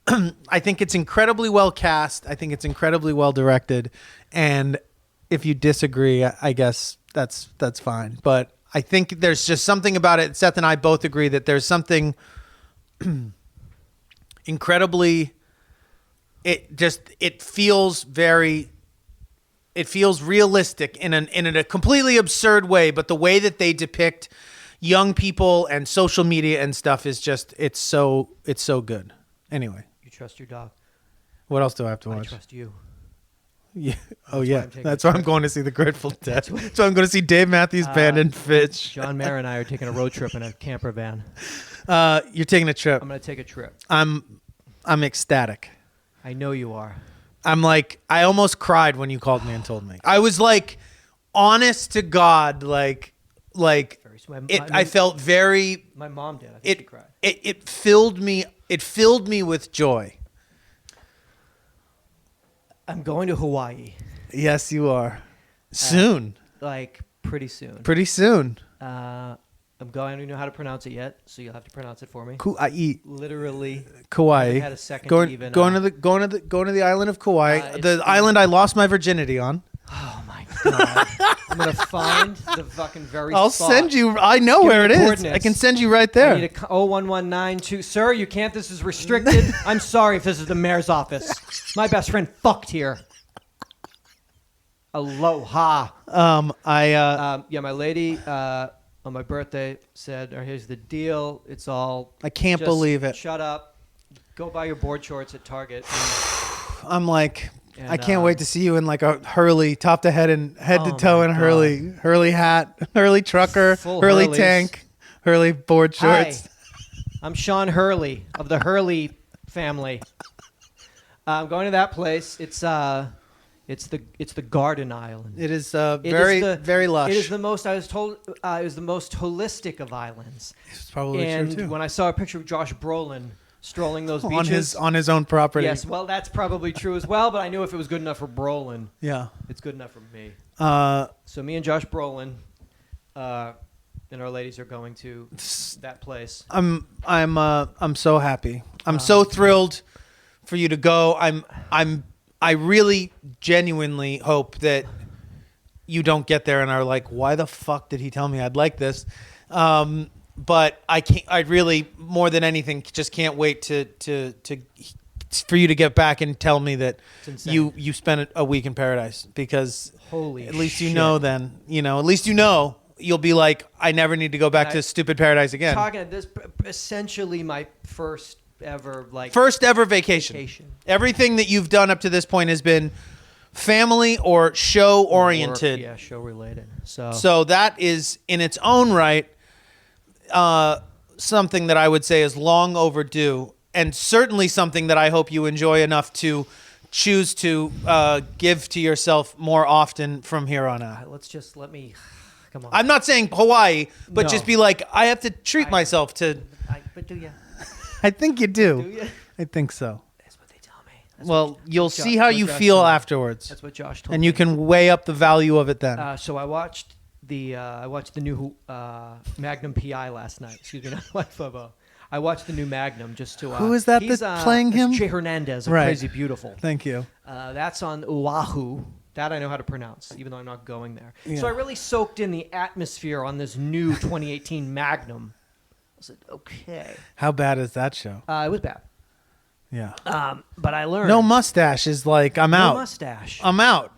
I think it's incredibly well cast. I think it's incredibly well directed. And if you disagree, I guess that's fine. But I think there's just something about it. Seth and I both agree that there's something incredibly. It feels realistic in a completely absurd way. But the way that they depict young people and social media and stuff is just it's so good. Anyway, You trust your dog. what else do I have to I watch? trust you. Yeah. Oh, That's yeah. why I'm taking That's a why I'm trip. going to see the Grateful Dead. So I'm going to see Dave Matthews Band and Fitch. John Mayer and I are taking a road trip in a camper van. You're taking a trip. I'm going to take a trip. I'm ecstatic. I know you are. I'm like, I almost cried when you called me and told me. I was like, honest to God, like Very sweet. I felt very. My mom did. I think she cried. It filled me. It filled me with joy. I'm going to Hawaii. Yes, you are. Soon. Like pretty soon. Pretty soon. I'm going. I don't even know how to pronounce it yet, so you'll have to pronounce it for me. Kauai. Literally. Kauai. Had a second going to even. Going to the island of Kauai, the island I lost my virginity on. Oh my god! I'm gonna find the fucking very. I'll spot. send you. I know where it is. I can send you right there. I need a 01192. Sir, you can't. This is restricted. I'm sorry if this is the mayor's office. My best friend fucked here. Aloha. Yeah, my lady on my birthday said, "Here's the deal. It's all." I can't believe it. Shut up. Go buy your board shorts at Target. I'm like, I can't wait to see you in like a Hurley, top to head and head to toe in Hurley hat, Hurley trucker, Hurley Hurleys. Tank, Hurley board shorts. Hi, I'm Sean Hurley of the Hurley family. I'm going to that place. It's the Garden Island. It is very lush. It is the most. I was told it was the most holistic of islands. It's probably and true too. When I saw a picture of Josh Brolin strolling those beaches on his own property. Yes, well, that's probably true as well. But I knew if it was good enough for Brolin, it's good enough for me. So me and Josh Brolin, and our ladies are going to that place. I'm so happy. I'm so thrilled for you to go. I really genuinely hope that you don't get there and are like, why the fuck did he tell me I'd like this? But I really, more than anything, just can't wait for you to get back and tell me that you spent a week in paradise, because at least shit. you know then, at least you'll be like, I never need to go back to stupid paradise again. Talking this essentially my first ever vacation. Everything that you've done up to this point has been family or show oriented. Yeah, show related. So that is in its own right something that I would say is long overdue, and certainly something that I hope you enjoy enough to choose to give to yourself more often from here on out. Let me come on. I'm not saying Hawaii, but just be like, I have to treat myself to. But do you? I think you do. Do you? I think so. That's what they tell me. You'll see how you feel afterwards. That's what Josh told me. And you can weigh up the value of it then. So I watched the new Magnum P.I. last night. Excuse me, not Life. I watched the new Magnum just to. Who is that that's playing him? Jay Hernandez of Right. Crazy Beautiful. Thank you. That's on Oahu. That I know how to pronounce, even though I'm not going there. Yeah. So I really soaked in the atmosphere on this new 2018 Magnum. I said, okay. How bad is that show? It was bad. Yeah. But I learned. No mustache is like, I'm out. No mustache. I'm out.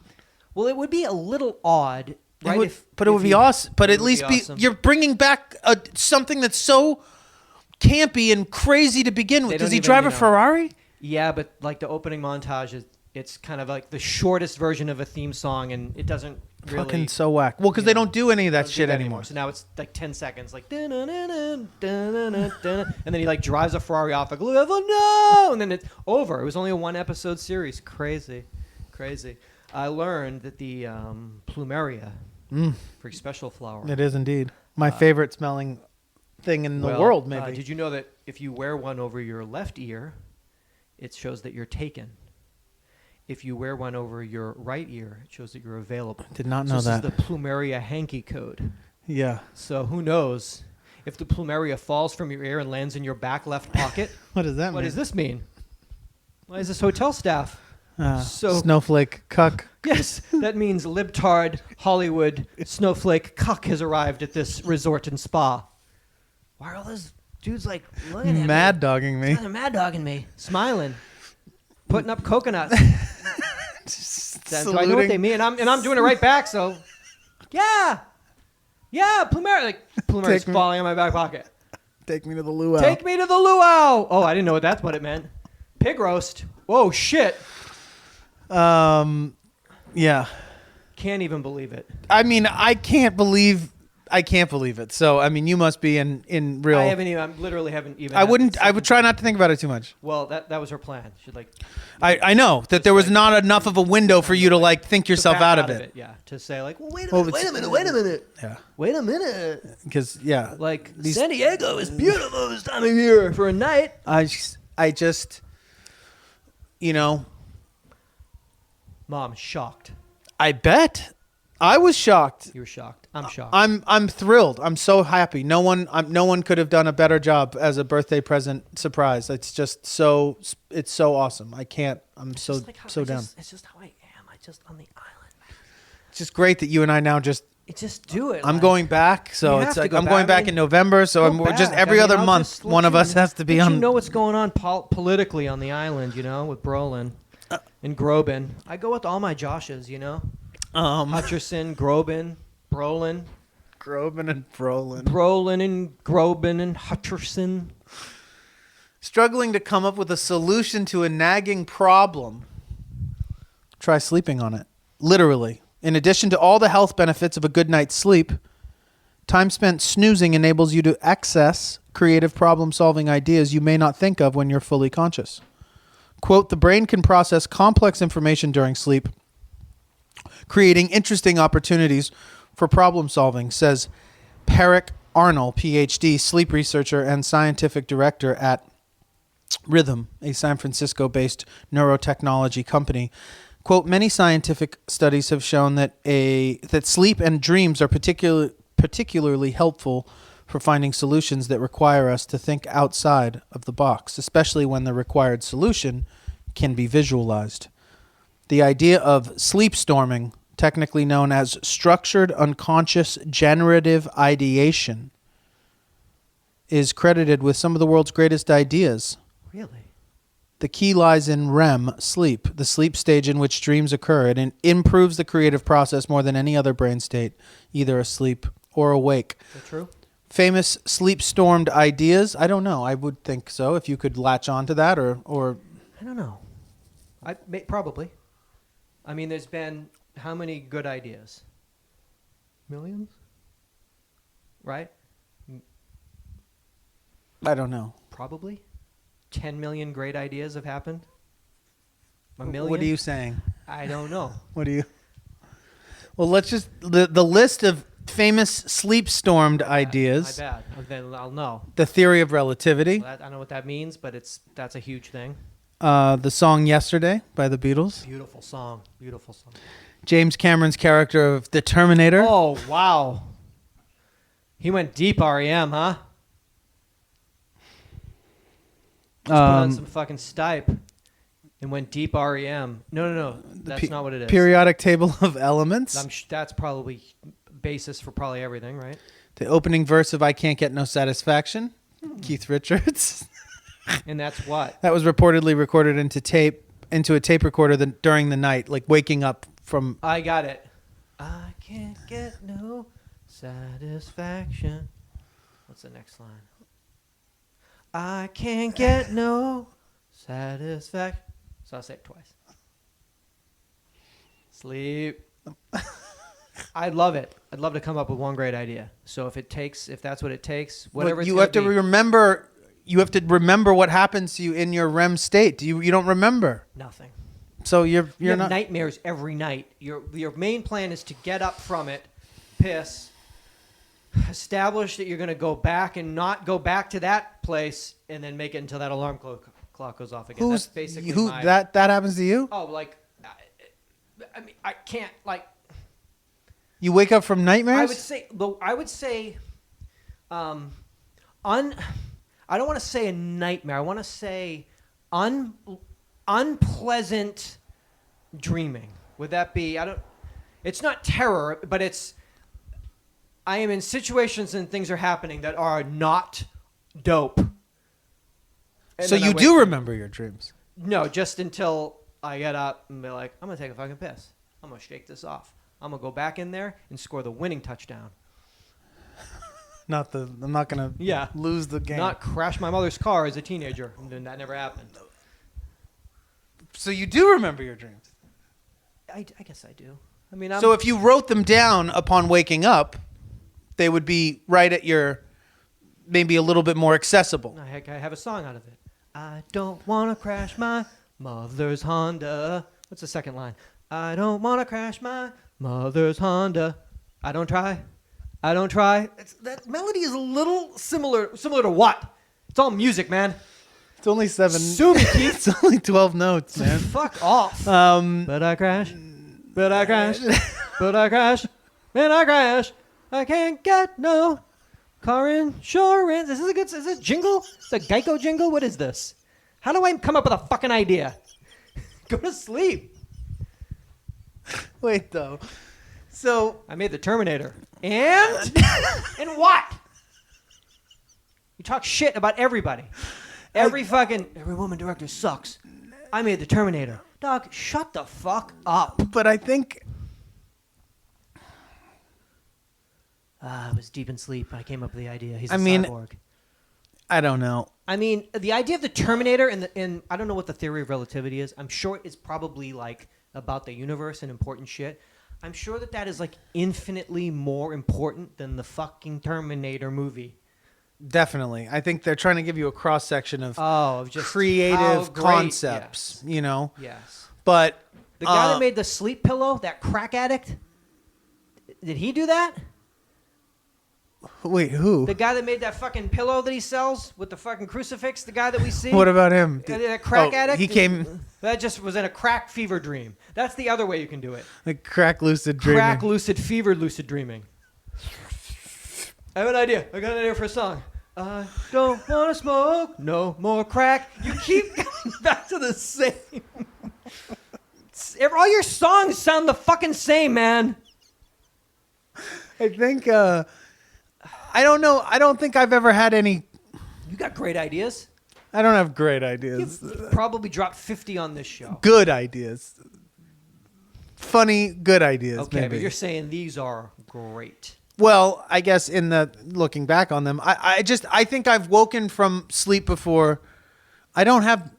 Well, it would be a little odd, right? It would be awesome. But at least awesome. you're bringing back something that's so campy and crazy to begin with. Does he drive a Ferrari? Yeah, but like the opening montage it's kind of like the shortest version of a theme song, and it doesn't really... Fucking so whack. Well, because they don't do any of that shit anymore. So now it's like 10 seconds, like... And then he like drives a Ferrari off, like, oh, no! And then it's over. It was only a one-episode series. Crazy. I learned that the Plumeria, pretty special flower. It is indeed. My favorite smelling thing in the world, maybe. Did you know that if you wear one over your left ear, it shows that you're taken? If you wear one over your right ear, it shows that you're available. Did not know that. This is the Plumeria Hanky Code. Yeah. So who knows if the Plumeria falls from your ear and lands in your back left pocket? What does that mean? What does this mean? Why is this hotel staff? Snowflake cuck. Yes, that means libtard Hollywood snowflake cuck has arrived at this resort and spa. Why are all those dudes like looking at me? Mad dogging me. They're mad dogging me, smiling. Putting up coconuts. Do I know what they mean? And I'm doing it right back. So, yeah, Plumeria. Plumeria's falling in my back pocket. Take me to the luau. Take me to the luau. Oh, I didn't know that's what it meant. Pig roast. Whoa, shit. Yeah. Can't even believe it. I mean, I can't believe it. So, I mean, you must be in real. I literally haven't even. I would try not to think about it too much. Well, that was her plan. She'd like. I know that there was not enough of a window for you to like think yourself out of it. Yeah, to say like, well, wait a minute. Yeah. Wait a minute. Because like San Diego is beautiful this time of year for a night. I just, Mom shocked. I bet. I was shocked. You were shocked. I'm shocked. I'm thrilled. I'm so happy. No one could have done a better job as a birthday present surprise. It's just so awesome. I'm so down. It's just how I am. I just on the island. It's just great that you and I now just do it. I'm going back, so it's like I'm going back in November. So we're just every other month. One of us has to be on. You know what's going on politically on the island, with Brolin and Groban. I go with all my Joshes, Hutcherson, Groban, Brolin. Groban and Brolin. Brolin and Groban and Hutcherson. Struggling to come up with a solution to a nagging problem. Try sleeping on it. Literally. In addition to all the health benefits of a good night's sleep, time spent snoozing enables you to access creative problem-solving ideas you may not think of when you're fully conscious. Quote, the brain can process complex information during sleep, creating interesting opportunities for problem-solving, says Perrick Arnold, PhD, sleep researcher and scientific director at Rhythm, a San Francisco-based neurotechnology company. Quote, many scientific studies have shown that sleep and dreams are particularly helpful for finding solutions that require us to think outside of the box, especially when the required solution can be visualized. The idea of sleep storming, technically known as structured unconscious generative ideation, is credited with some of the world's greatest ideas. Really? The key lies in REM sleep, the sleep stage in which dreams occur. It improves the creative process more than any other brain state, either asleep or awake. Is that true? Famous sleep-stormed ideas? I don't know. I would think so, if you could latch on to that or... I don't know. Probably. I mean, there's been how many good ideas? Millions? Right? I don't know. Probably. 10 million great ideas have happened. A million? What are you saying? I don't know. What are you... Well, let's just... The list of famous sleep-stormed ideas. My bad. Then I'll know. The theory of relativity. Well, I don't know what that means, but that's a huge thing. The song Yesterday by the Beatles. Beautiful song. Beautiful song. James Cameron's character of the Terminator. Oh, wow. He went deep REM, huh? Just put on some fucking stipe and went deep REM. No. That's not what it is. Periodic table of elements. That's probably basis for probably everything, right? The opening verse of I Can't Get No Satisfaction. Keith Richards. And that's what? That was reportedly recorded into a tape recorder during the night, like waking up from... I got it. I can't get no satisfaction. What's the next line? I can't get no satisfaction. So I'll say it twice. Sleep. I'd love it. I'd love to come up with one great idea. So if that's what it takes, whatever it's you have to remember. You have to remember what happens to you in your REM state. You don't remember nothing. So you have not nightmares every night. Your main plan is to get up from it, piss, establish that you're going to go back and not go back to that place, and then make it until that alarm clock goes off again. That's basically that happens to you? Oh, like, I mean, I can't, like... You wake up from nightmares? I would say, I don't want to say a nightmare. I want to say unpleasant dreaming. Would that be? It's not terror, but I am in situations and things are happening that are not dope. And so you do remember your dreams? No, just until I get up and be like, I'm going to take a fucking piss. I'm going to shake this off. I'm going to go back in there and score the winning touchdown. I'm not going to lose the game. Not crash my mother's car as a teenager. And that never happened. So you do remember your dreams? I guess I do. I mean, so if you wrote them down upon waking up, they would be right at your, maybe a little bit more accessible. I have a song out of it. I don't want to crash my mother's Honda. What's the second line? I don't want to crash my mother's Honda. I don't try. That melody is a little similar to what? It's all music, man. It's only 7. Sue me, Keith. It's only 12 notes, man. Fuck off. But I crash. But I crash. But I crash. Man, I crash. I can't get no car insurance. Is this jingle? Is this a Geico jingle? What is this? How do I come up with a fucking idea? Go to sleep. Wait, though. So I made the Terminator. And? And what? You talk shit about everybody. Every woman director sucks. I made the Terminator. Dog, shut the fuck up. But I think... I was deep in sleep. I came up with the idea. He's a cyborg. I don't know. I mean, the idea of the Terminator and I don't know what the theory of relativity is. I'm sure it's probably like about the universe and important shit. I'm sure that is like infinitely more important than the fucking Terminator movie. Definitely. I think they're trying to give you a cross-section of just creative concepts, yes. You know? Yes. But the guy that made the sleep pillow, that crack addict, did he do that? Wait, who? The guy that made that fucking pillow that he sells with the fucking crucifix, the guy that we see? What about him? That crack addict? He came... That just was in a crack fever dream. That's the other way you can do it. Like crack lucid dreaming. Crack lucid fever lucid dreaming. I have an idea. I got an idea for a song. I don't want to smoke no more crack. You keep going back to the same. All your songs sound the fucking same, man. I think... I don't know. I don't think I've ever had any... You got great ideas. I don't have great ideas. You've probably dropped 50 on this show. Good ideas. Funny, good ideas. Okay, maybe. but you're saying these are great. Well, I guess in the looking back on them, I think I've woken from sleep before. I don't have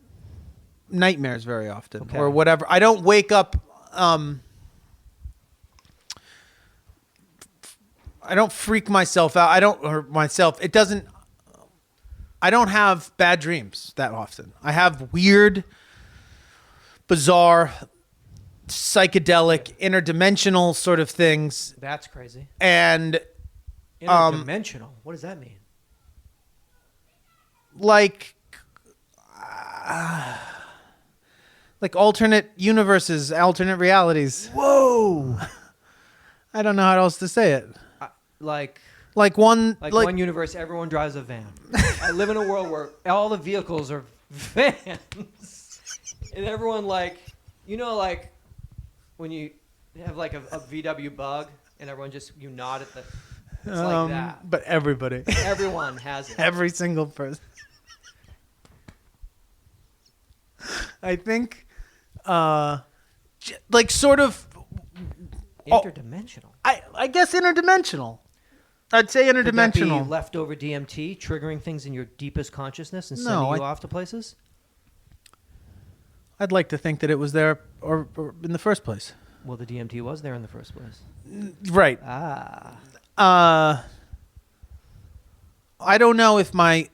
nightmares very often or whatever. I don't wake up... I don't freak myself out. I don't have bad dreams that often. I have weird, bizarre, psychedelic, interdimensional sort of things. That's crazy. And interdimensional. What does that mean? Like alternate universes, alternate realities. Whoa! I don't know how else to say it. Like one universe, everyone drives a van. I live in a world where all the vehicles are vans, and everyone like when you have like a VW Bug, and everyone just you nod at the. It's like that. But everyone has it. Every single person. I think, like sort of interdimensional. I guess interdimensional. I'd say interdimensional. Could that be leftover DMT triggering things in your deepest consciousness and sending you off to places? I'd like to think that it was there or in the first place. Well, the DMT was there in the first place. Right. I don't know if I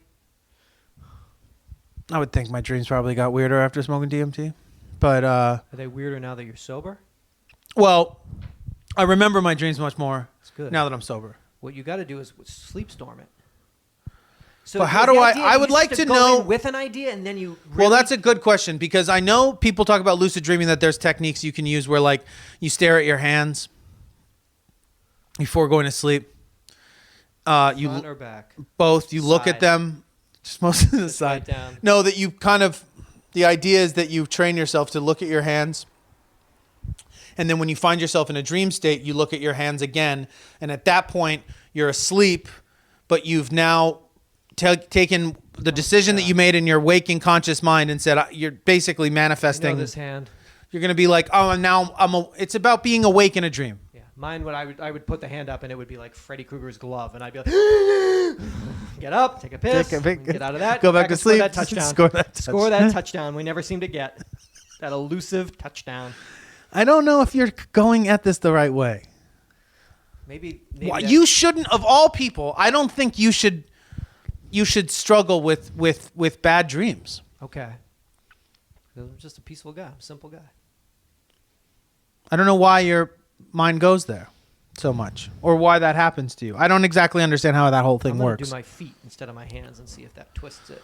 would think my dreams probably got weirder after smoking DMT. But are they weirder now that you're sober? Well, I remember my dreams much more now that I'm sober. What you got to do is sleep storm it. So but how do I would like to know with an idea and then you Well, that's a good question because I know people talk about lucid dreaming that there's techniques you can use where like you stare at your hands before going to sleep. Front or back? Both. You look at them just most of the side. Right down. No, that you kind of the idea is that you train yourself to look at your hands. And then when you find yourself in a dream state, you look at your hands again. And at that point, you're asleep, but you've now taken the decision that you made in your waking conscious mind and said, you're basically manifesting. I know this hand. You're going to be like, it's about being awake in a dream. Yeah. Mine, I would put the hand up and it would be like Freddy Krueger's glove. And I'd be like, get up, take a piss, get out of that. Go back to sleep. Score that touchdown we never seem to get. That elusive touchdown. I don't know if you're going at this the right way. Maybe you shouldn't. Of all people, I don't think you should struggle with bad dreams. Okay. I'm just a peaceful guy. I'm a simple guy. I don't know why your mind goes there so much, or why that happens to you. I don't exactly understand how that whole thing works. Do my feet instead of my hands and see if that twists it.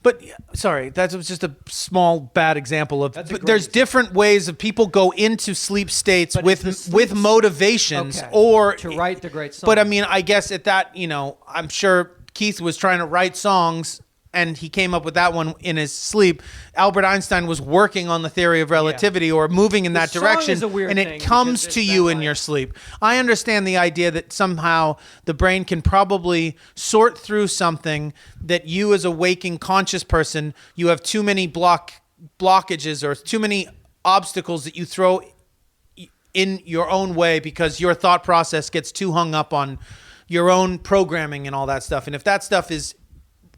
But sorry, that was just a small bad example of. That's a But great there's example. different ways of people go into sleep states But with is the sleep- motivations Okay. or to write the great song. But I mean, I guess at that, I'm sure Keith was trying to write songs and he came up with that one in his sleep. Albert Einstein was working on the theory of relativity or moving in that song direction, is a weird and thing it comes because to it's you that, in like- your sleep. I understand the idea that somehow the brain can probably sort through something that you as a waking conscious person, you have too many blockages or too many obstacles that you throw in your own way because your thought process gets too hung up on your own programming and all that stuff. And if that stuff is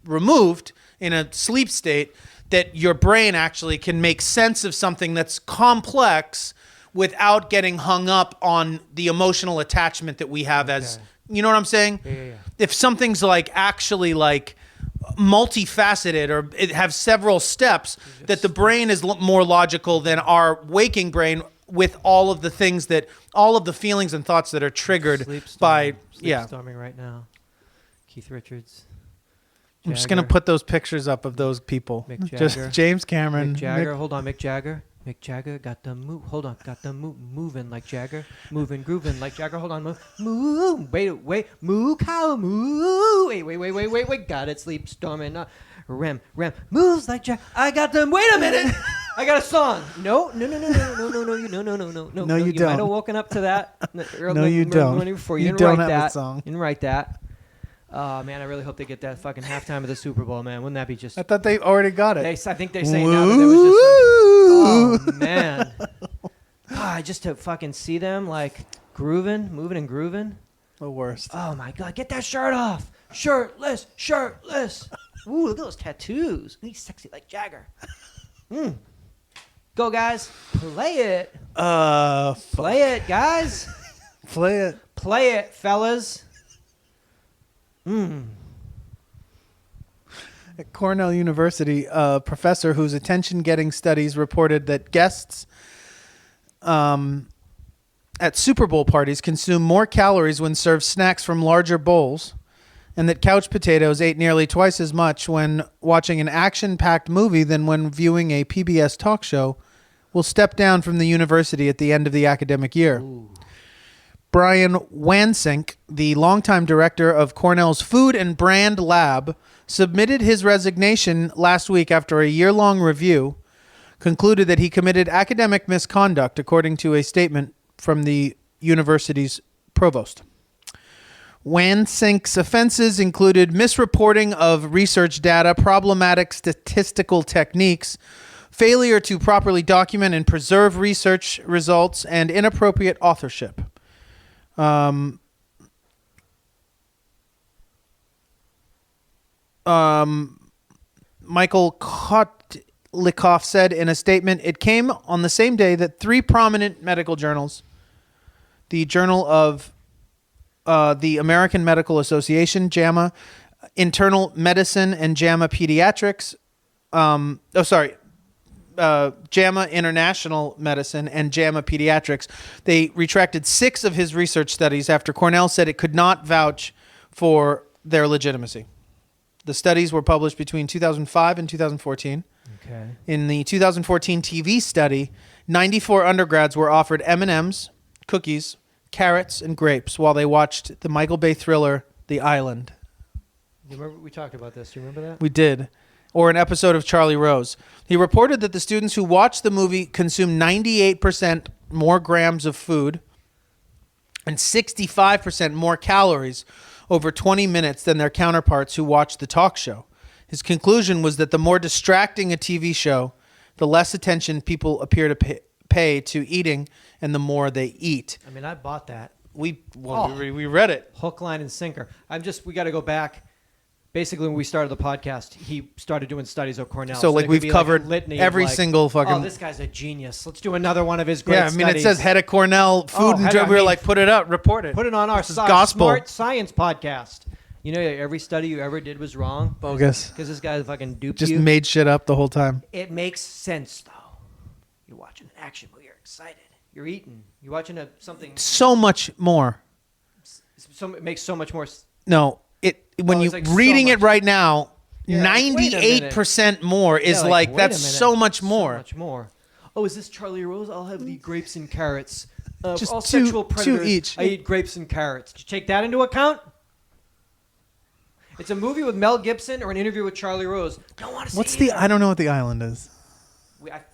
removed in a sleep state, that your brain actually can make sense of something that's complex without getting hung up on the emotional attachment that we have as, you know what I'm saying? Yeah. If something's like actually like multifaceted or it have several steps, that the brain is more logical than our waking brain with all of the things that, all of the feelings and thoughts that are triggered by, storming right now. Keith Richards. I'm just going to put those pictures up of those people. Mick Just Jagger. James Cameron. Mick Jagger. Hold on, Mick Jagger. Mick Jagger got them move. Hold on, got them moving like Jagger, moving, grooving like Jagger. Hold on, move. Wait, moo cow, moo. Wait. Got it, sleep storming. Rem moves like Jagger. I got them. Wait a minute. I got a song. No. No, you You don't. might have woken up to that. No, you don't. Before. You didn't don't write have a that. song. You didn't write that. Oh man, I really hope they get that fucking halftime of the Super Bowl, man. Wouldn't that be just? I thought they already got it. I think they're saying now that it was just like, oh man, just to fucking see them like moving and grooving. The worst. Oh my god, get that shirt off, shirtless. Ooh, look at those tattoos. He's sexy like Jagger. Go guys, play it. Play it, guys. Play it, fellas. At Cornell University, a professor whose attention-getting studies reported that guests at Super Bowl parties consume more calories when served snacks from larger bowls, and that couch potatoes ate nearly twice as much when watching an action-packed movie than when viewing a PBS talk show, will step down from the university at the end of the academic year. Ooh. Brian Wansink, the longtime director of Cornell's Food and Brand Lab, submitted his resignation last week after a year-long review concluded that he committed academic misconduct, according to a statement from the university's provost. Wansink's offenses included misreporting of research data, problematic statistical techniques, failure to properly document and preserve research results, and inappropriate authorship. Michael Kotlikoff said in a statement, it came on the same day that three prominent medical journals, the Journal of the American Medical Association, JAMA, Internal Medicine, and JAMA Pediatrics, JAMA International Medicine and JAMA Pediatrics. They retracted 6 of his research studies after Cornell said it could not vouch for their legitimacy. The studies were published between 2005 and 2014. Okay. In the 2014 TV study, 94 undergrads were offered M&Ms, cookies, carrots, and grapes while they watched the Michael Bay thriller The Island. You remember we talked about this? Do you remember that? We did. Or an episode of Charlie Rose. He reported that the students who watched the movie consumed 98% more grams of food and 65% more calories over 20 minutes than their counterparts who watched the talk show. His conclusion was that the more distracting a TV show, the less attention people appear to pay to eating and the more they eat. I mean, I bought that. We read it. Hook, line, and sinker. We got to go back. Basically, when we started the podcast, he started doing studies at Cornell. So like we've covered every single fucking... Oh, this guy's a genius. Let's do another one of his great studies. Yeah, I mean, it says head of Cornell food and drug. We were like, put it up, report it. Put it on our gospel. Smart Science podcast. You know, every study you ever did was wrong. Bogus. Because this guy fucking duped you. Just made shit up the whole time. It makes sense, though. You're watching an action movie. You're excited. You're eating. You're watching something... So much more. It makes so much more... No. When you're reading it right now, 98% more is that's so much more. So much more. Oh, is this Charlie Rose? I'll have the grapes and carrots. Just all two, sexual predators. 2 each. I eat grapes and carrots. Did you take that into account? It's a movie with Mel Gibson or an interview with Charlie Rose. Don't want to see it. I don't know what the island is.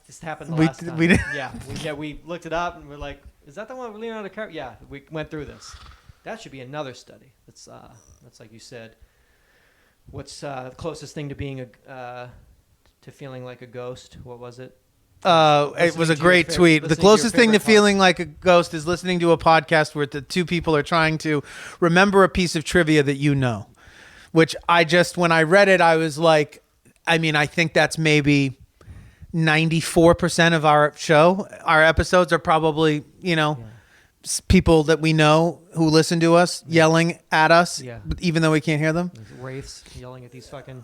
This happened last time. We did. Yeah, we looked it up and we're like, is that the one with Leonardo DiCaprio? Yeah, we went through this. That should be another study. That's like you said. What's the closest thing to being to feeling like a ghost? What was it? It was a great tweet. The closest thing to feeling like a ghost is listening to a podcast where the two people are trying to remember a piece of trivia that you know. Which when I read it, I was like, I think that's maybe 94% of our show. Our episodes are probably, people that we know who listen to us yelling at us, even though we can't hear them. Wraiths yelling at these fucking...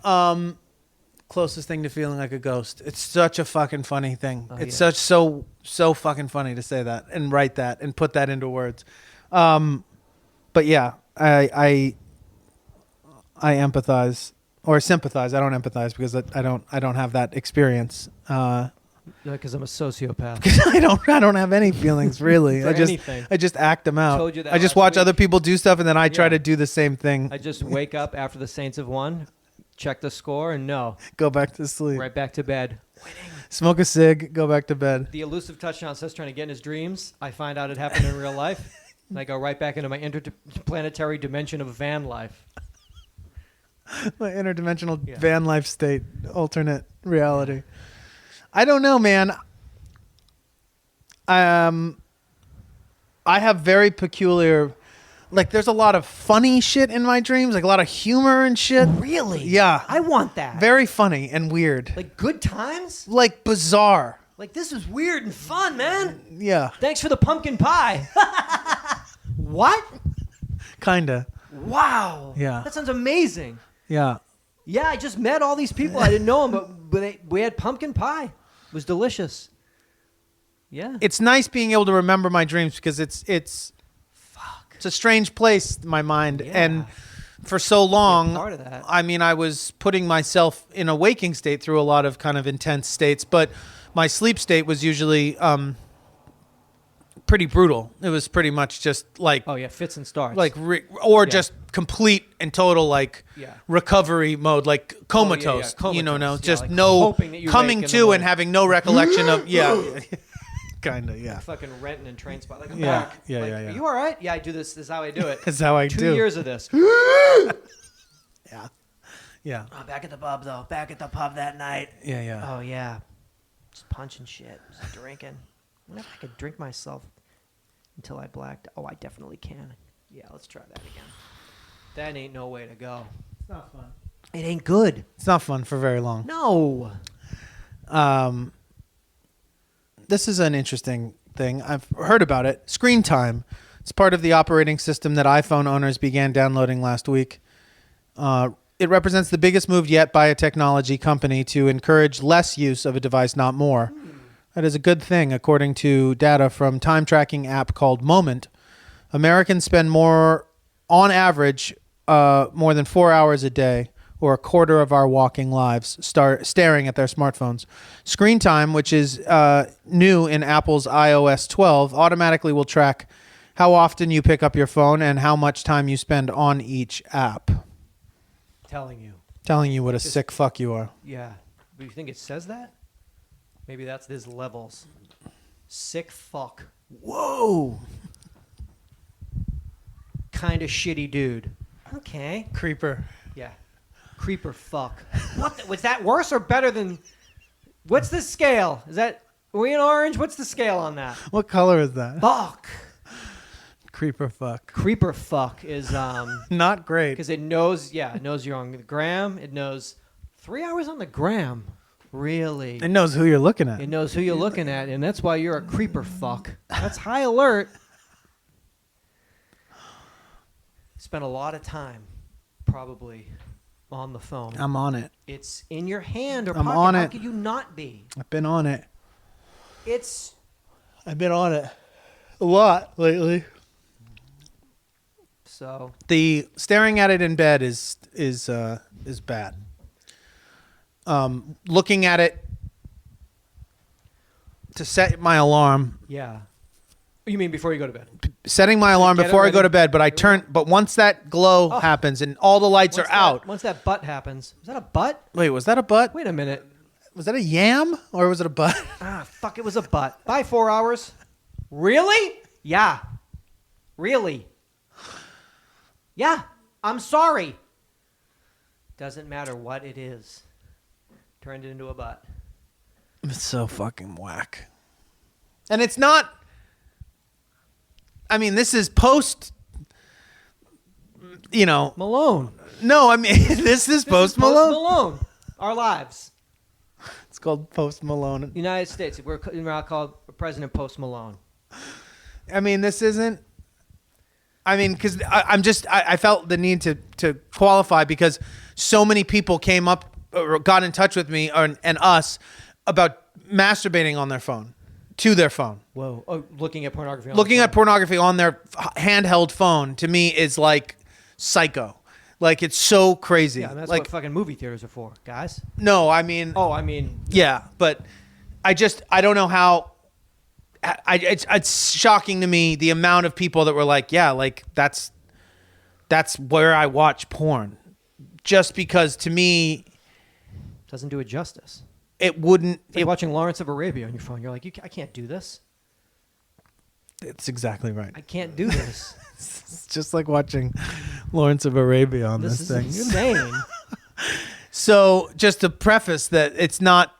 Closest thing to feeling like a ghost. It's such a fucking funny thing. So fucking funny to say that and write that and put that into words. But yeah, I empathize or sympathize. I don't empathize because I don't have that experience. Because I'm a sociopath. Because I don't have any feelings really. I just act them out. Told you that I just watch other people do stuff and then I try to do the same thing. I just wake up after the Saints have won, check the score, and go back to sleep. Right back to bed. Winning. Smoke a cig, go back to bed. The elusive touchdown Seth's trying to get in his dreams. I find out it happened in real life. And I go right back into my interplanetary dimension of VanLife. My interdimensional VanLife state, alternate reality. I don't know, man. I have very peculiar... there's a lot of funny shit in my dreams, a lot of humor and shit. Really? Yeah. I want that. Very funny and weird. Good times? Bizarre. This is weird and fun, man. Yeah. Thanks for the pumpkin pie. What? Kinda. Wow. Yeah. That sounds amazing. Yeah. Yeah, I just met all these people. I didn't know them, but we had pumpkin pie. It was delicious. Yeah. It's nice being able to remember my dreams because it's a strange place, my mind. Yeah. And for so long, part of that. I was putting myself in a waking state through a lot of kind of intense states, but my sleep state was usually pretty brutal. It was pretty much just fits and starts. Just complete and total recovery mode, comatose. Comatose. Just no coming to and having no recollection of kind of, yeah. Fucking renting and train spot. I'm yeah. back. Yeah. Are you all right? Yeah, I do this. This is how I do it. This is how I do. 2 years of this. Yeah. Yeah. Oh, back at the pub, though. Back at the pub that night. Yeah. Oh, yeah. Just punching shit. Just drinking. I wonder if I could drink myself until I blacked. Oh, I definitely can. Yeah, let's try that again. That ain't no way to go. It's not fun. It ain't good. It's not fun for very long. No. This is an interesting thing. I've heard about it. Screen time. It's part of the operating system that iPhone owners began downloading last week. It represents the biggest move yet by a technology company to encourage less use of a device, not more. That is a good thing, according to data from time tracking app called Moment. Americans spend on average, more than 4 hours a day, or a quarter of our walking lives, staring at their smartphones. Screen time, which is new in Apple's iOS 12, automatically will track how often you pick up your phone and how much time you spend on each app. Telling you what a sick fuck you are. Yeah. Do you think it says that? Maybe that's his levels. Sick fuck. Whoa. Kind of shitty dude. Okay. Creeper. Yeah. Creeper fuck. Was that worse or better than... What's the scale? Are we in orange? What's the scale on that? What color is that? Fuck. Creeper fuck. Creeper fuck is... not great. Because it knows you're on the gram. It knows 3 hours on the gram. Really? It knows who you're looking at. It knows who you're looking at, and that's why you're a creeper fuck. That's high alert. Spent a lot of time, probably, on the phone. I'm on it. It's in your hand or I'm pocket. on How it. could you not be? I've been on it. I've been on it a lot lately. So the staring at it in bed is bad. looking at it to set my alarm. Yeah. You mean before you go to bed? Setting my alarm before I go to bed, but once that glow happens and all the lights are out. Once that butt happens. Was that a butt? Wait, was that a butt? Wait a minute. Was that a yam or was it a butt? Fuck, it was a butt. Bye, 4 hours. Really? Yeah. Really? Yeah. I'm sorry. Doesn't matter what it is. Turned it into a butt. It's so fucking whack. And it's not... I mean, this is post... Malone. No, I mean, this is post Malone. Post Malone. Our lives. It's called Post Malone. United States. We're now called President Post Malone. I mean, this isn't... I mean, because I felt the need to qualify because so many people came up or got in touch with me and us about masturbating on their phone, to their phone. Whoa. Oh, looking at pornography on their handheld phone to me is like psycho. Like, it's so crazy. Yeah, that's like, what fucking movie theaters are for, guys. No, I mean... Oh, I mean... Yeah, but I don't know how... It's shocking to me the amount of people that were like, yeah, like that's where I watch porn. Just because to me... Doesn't do it justice. It wouldn't... It's like watching Lawrence of Arabia on your phone. You're like, I can't do this. It's exactly right. I can't do this. It's just like watching Lawrence of Arabia on this thing. This is insane. So just to preface that it's not,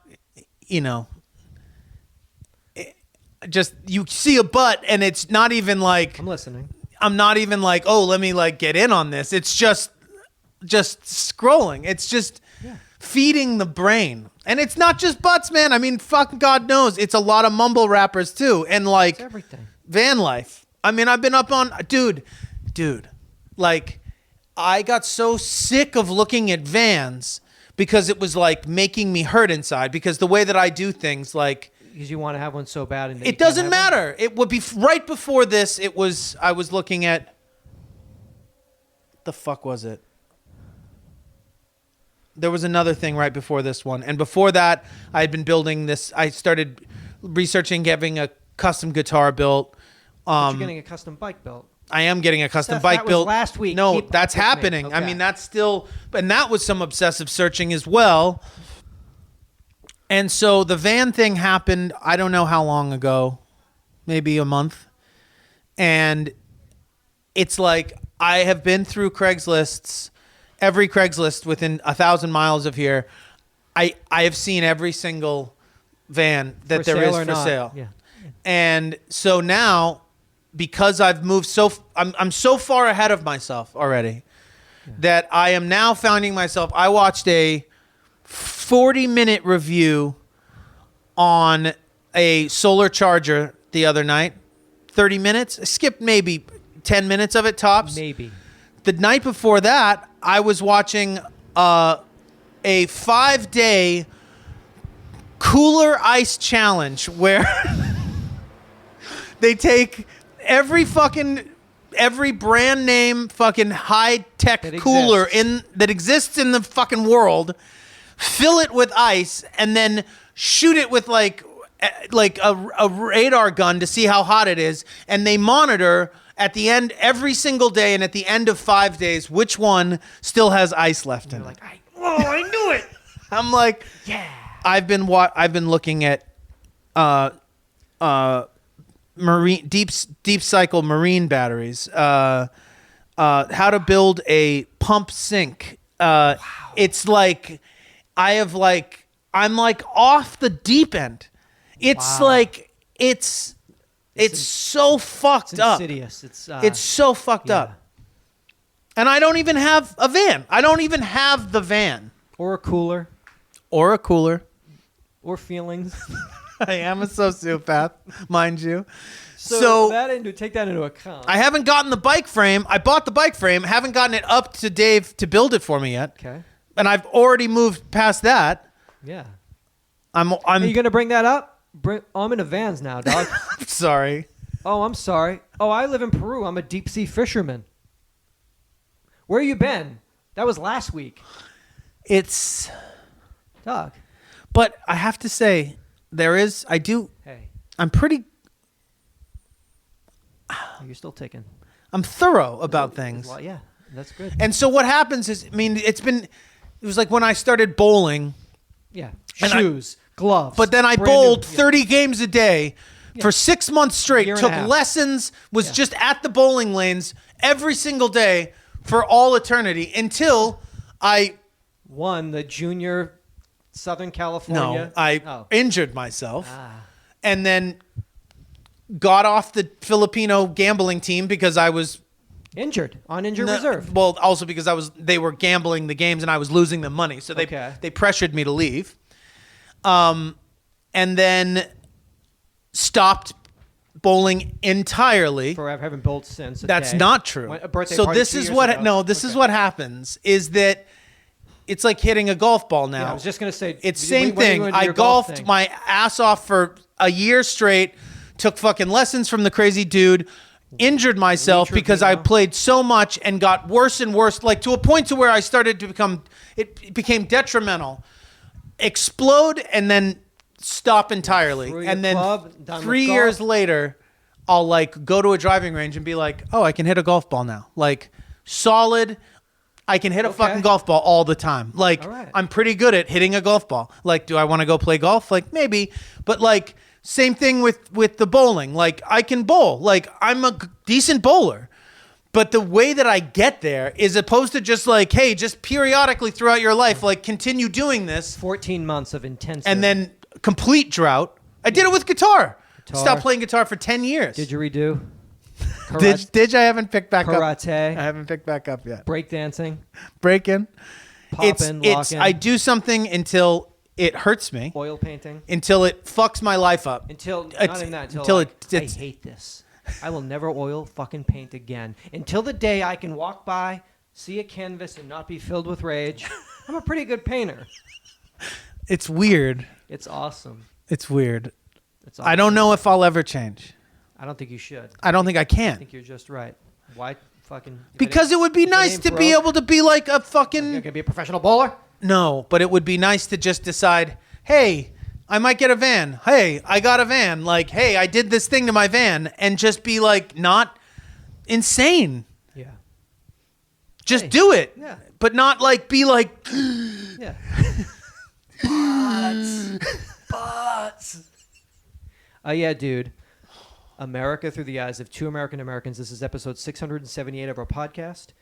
just you see a butt and it's not even like... I'm listening. I'm not even like, oh, let me like get in on this. It's just scrolling. It's just feeding the brain. And it's not just butts, man. I mean, fucking God knows. It's a lot of mumble rappers too. And like... It's everything. VanLife. I mean, I've been up on... Dude. Like, I got so sick of looking at Vans because it was like making me hurt inside because the way that I do things, like... Because you want to have one so bad. And it doesn't matter. It would be right before this. I was looking at... The fuck was it? There was another thing right before this one. And before that, I had been building this... I started researching getting a custom guitar built. But you're getting a custom bike built. I am getting a custom Seth, bike that built. was last week. No, that's happening. Okay. I mean, that's still... And that was some obsessive searching as well. And so the van thing happened, I don't know how long ago. Maybe a month. And it's like, I have been through Craigslists, every Craigslist within 1,000 miles of here. I have seen every single van that there is for sale. Yeah. And so now, because I've moved I'm so far ahead of myself already that I am now finding myself, I watched a 40-minute review on a solar charger the other night. 30 minutes. I skipped maybe 10 minutes of it tops. Maybe. The night before that, I was watching a 5-day cooler ice challenge where they take every brand name fucking high tech cooler that exists in the fucking world, fill it with ice, and then shoot it with like a radar gun to see how hot it is, and they monitor at the end every single day, and at the end of 5 days, which one still has ice left in it. Like, I knew it. I'm like, yeah. I've been looking at marine deep cycle marine batteries. How to build a pump sink. Wow. It's like I'm like off the deep end. It's like it's so fucked up. Insidious. It's so fucked up. And I don't even have a van. I don't even have the van. Or a cooler. Or feelings. I am a sociopath, mind you. So take that into account. I haven't gotten the bike frame. I bought the bike frame. Haven't gotten it up to Dave to build it for me yet. Okay. And I've already moved past that. Yeah. Are you gonna bring that up? I'm into vans now, dog. Sorry. Oh, I'm sorry. Oh, I live in Peru. I'm a deep sea fisherman. Where you been? That was last week. It's Dog. But I have to say, I'm pretty... You're still ticking. I'm thorough about things. Yeah, that's good. And so what happens is, it was like when I started bowling. Yeah, shoes, gloves. But then I bowled 30 games a day for 6 months straight, took lessons, was just at the bowling lanes every single day for all eternity until I won the junior Southern California. No, I injured myself and then got off the Filipino gambling team because I was on injured reserve. Well, also because they were gambling the games and I was losing them money, so they pressured me to leave. And then stopped bowling entirely. I haven't bowled since. That's not true. So this is what happens is that it's like hitting a golf ball now. Yeah, I was just going to say. It's same thing. I golfed my ass off for a year straight, took fucking lessons from the crazy dude, injured myself because I played so much and got worse and worse, like to a point to where I started to it became detrimental, explode, and then stop entirely. And then 3 years later, I'll like go to a driving range and be like, oh, I can hit a golf ball now. Like solid. I can hit a fucking golf ball all the time. Like I'm pretty good at hitting a golf ball. Like, do I want to go play golf? Like maybe, but like same thing with the bowling. Like I can bowl. Like I'm a decent bowler. But the way that I get there is opposed to just like, hey, just periodically throughout your life, like continue doing this. 14 months of intensity. And then complete drought. I did it with guitar. Stopped playing guitar for 10 years. Did you redo? Did I haven't picked back up. Karate. I haven't picked back up yet. Breakdancing. Breaking. Popping, locking. I do something until it hurts me. Oil painting. Until it fucks my life up. Not even that. Until I hate this. I will never oil fucking paint again. Until the day I can walk by, see a canvas, and not be filled with rage. I'm a pretty good painter. It's weird. It's awesome. It's weird. It's awesome. I don't know if I'll ever change. I don't think you should. I don't think I can. I think you're just right. Why fucking... Because it would be nice to be able to be like a fucking... You're going to be a professional bowler? No, but it would be nice to just decide, hey, I might get a van. Hey, I got a van. Like, hey, I did this thing to my van. And just be like, not insane. Yeah. Just do it. Yeah. But not like, be like... Yeah. Butts. Yeah, dude. America Through the Eyes of Two American Americans. This is episode 678 of our podcast.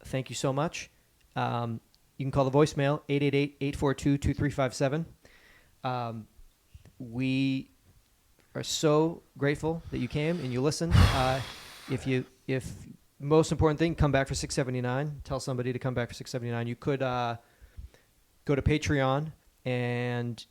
Thank you so much. You can call the voicemail, 888-842-2357. We are so grateful that you came and you listened. If most important thing, come back for 679. Tell somebody to come back for 679. You could go to Patreon and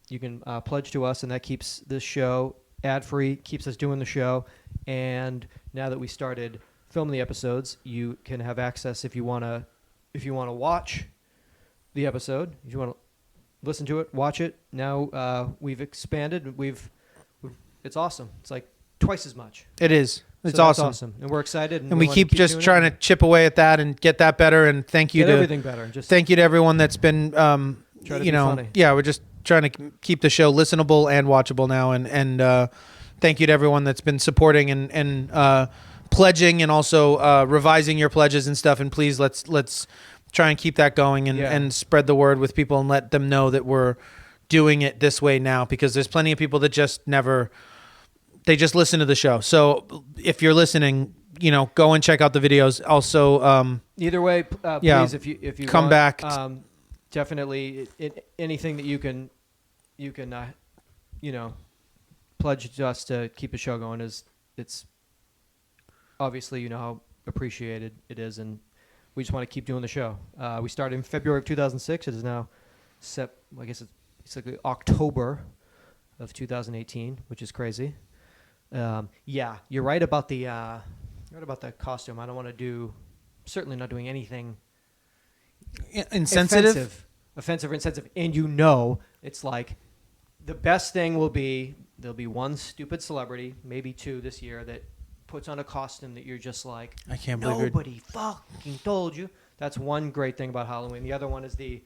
you can pledge to us, and that keeps this show ad-free, keeps us doing the show. And now that we started filming the episodes, you can have access if you want to watch the episode, if you want to listen to it, watch it. Now we've expanded. It's awesome. It's like twice as much. It is. It's so awesome. That's awesome. And we're excited. And we keep just trying to chip away at that and get that better. And thank you get everything better. And just thank you to everyone that's been, funny. Yeah, we're just trying to keep the show listenable and watchable now. And thank you to everyone that's been supporting and pledging and also revising your pledges and stuff. And please, let's try and keep that going and spread the word with people and let them know that we're doing it this way now, because there's plenty of people that just they just listen to the show. So if you're listening, go and check out the videos. Also, either way, please, if you come back, definitely anything that you can, pledge to us to keep the show going it's obviously how appreciated it is, and we just want to keep doing the show. We started in February of 2006. It is now I guess it's like October of 2018, which is crazy. You're right about the costume. I don't want to certainly not doing anything offensive or insensitive. And it's like the best thing will be there'll be one stupid celebrity, maybe two this year, that puts on a costume that you're just like, I can't believe nobody fucking told you. That's one great thing about Halloween. The other one is the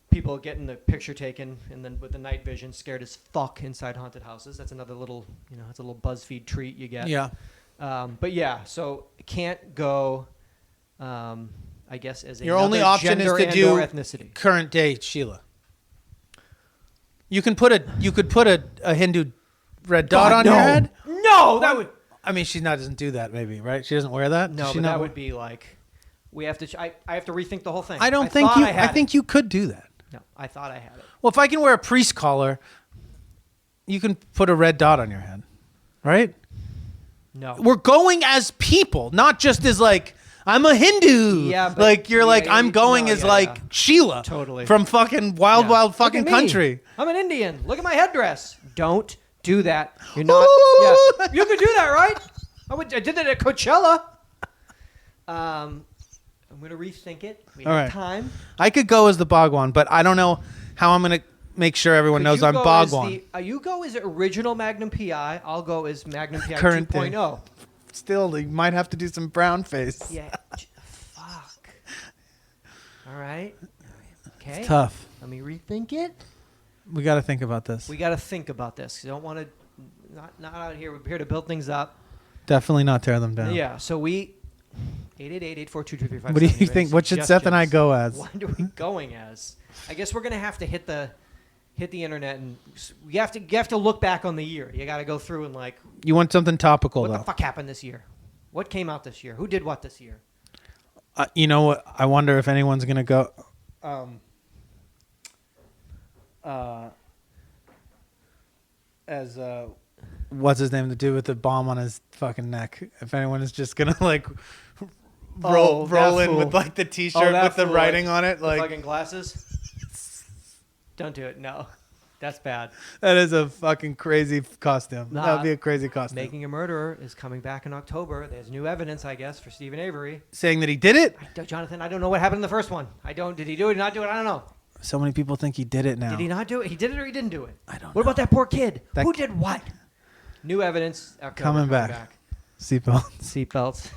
people getting the picture taken and then with the night vision, scared as fuck inside haunted houses. That's another little, it's a little BuzzFeed treat you get. Yeah. But yeah, so can't go. I guess as your only option is to do ethnicity. Current day Sheila. You could put a Hindu red dot on your head. No, that would. I mean, she doesn't do that. Maybe right? She doesn't wear that. No, but that would be like. We have to. I have to rethink the whole thing. I think you could do that. No, I thought I had it. Well, if I can wear a priest collar, you can put a red dot on your head, right? No. We're going as people, not just as like I'm a Hindu. Yeah, but like you're like I'm going as Sheila. Totally. From fucking wild fucking country. I'm an Indian. Look at my headdress. Don't do that. You're not. Yeah. You could do that, right? I did that at Coachella. I'm going to rethink it. We have time. I could go as the Bhagwan, but I don't know how I'm going to make sure everyone knows I'm Bhagwan. You go as original Magnum P.I. I'll go as Magnum P.I. Current 2.0. Still, you might have to do some brown face. Yeah. Fuck. All right. Okay. It's tough. Let me rethink it. We got to think about this. We got to think about this. You don't want to... Not out here. We're here to build things up. Definitely not tear them down. Yeah. So we... 888-842-2357. What do you think? What should Seth and I go as? What are we going as? I guess we're gonna have to hit the internet, and you have to look back on the year. You got to go through and like. You want something topical? What the fuck happened this year? What came out this year? Who did what this year? You know what? I wonder if anyone's gonna go. What's his name? The dude with the bomb on his fucking neck. If anyone is just gonna like roll in with like the T-shirt with the writing on it, like fucking glasses. Don't do it. No, that's bad. That is a fuking crazy costume. That would be a crazy costume. Making a Murderer is coming back in October. There's new evidence, I guess, for Stephen Avery saying that he did it. Jonathan, I don't know what happened in the first one. Did he do it? Not do it? I don't know. So many people think he did it now. Did he not do it? He did it or he didn't do it? I don't know. What about that poor kid? Who did what? New evidence. Coming back. Seatbelts. Seatbelts.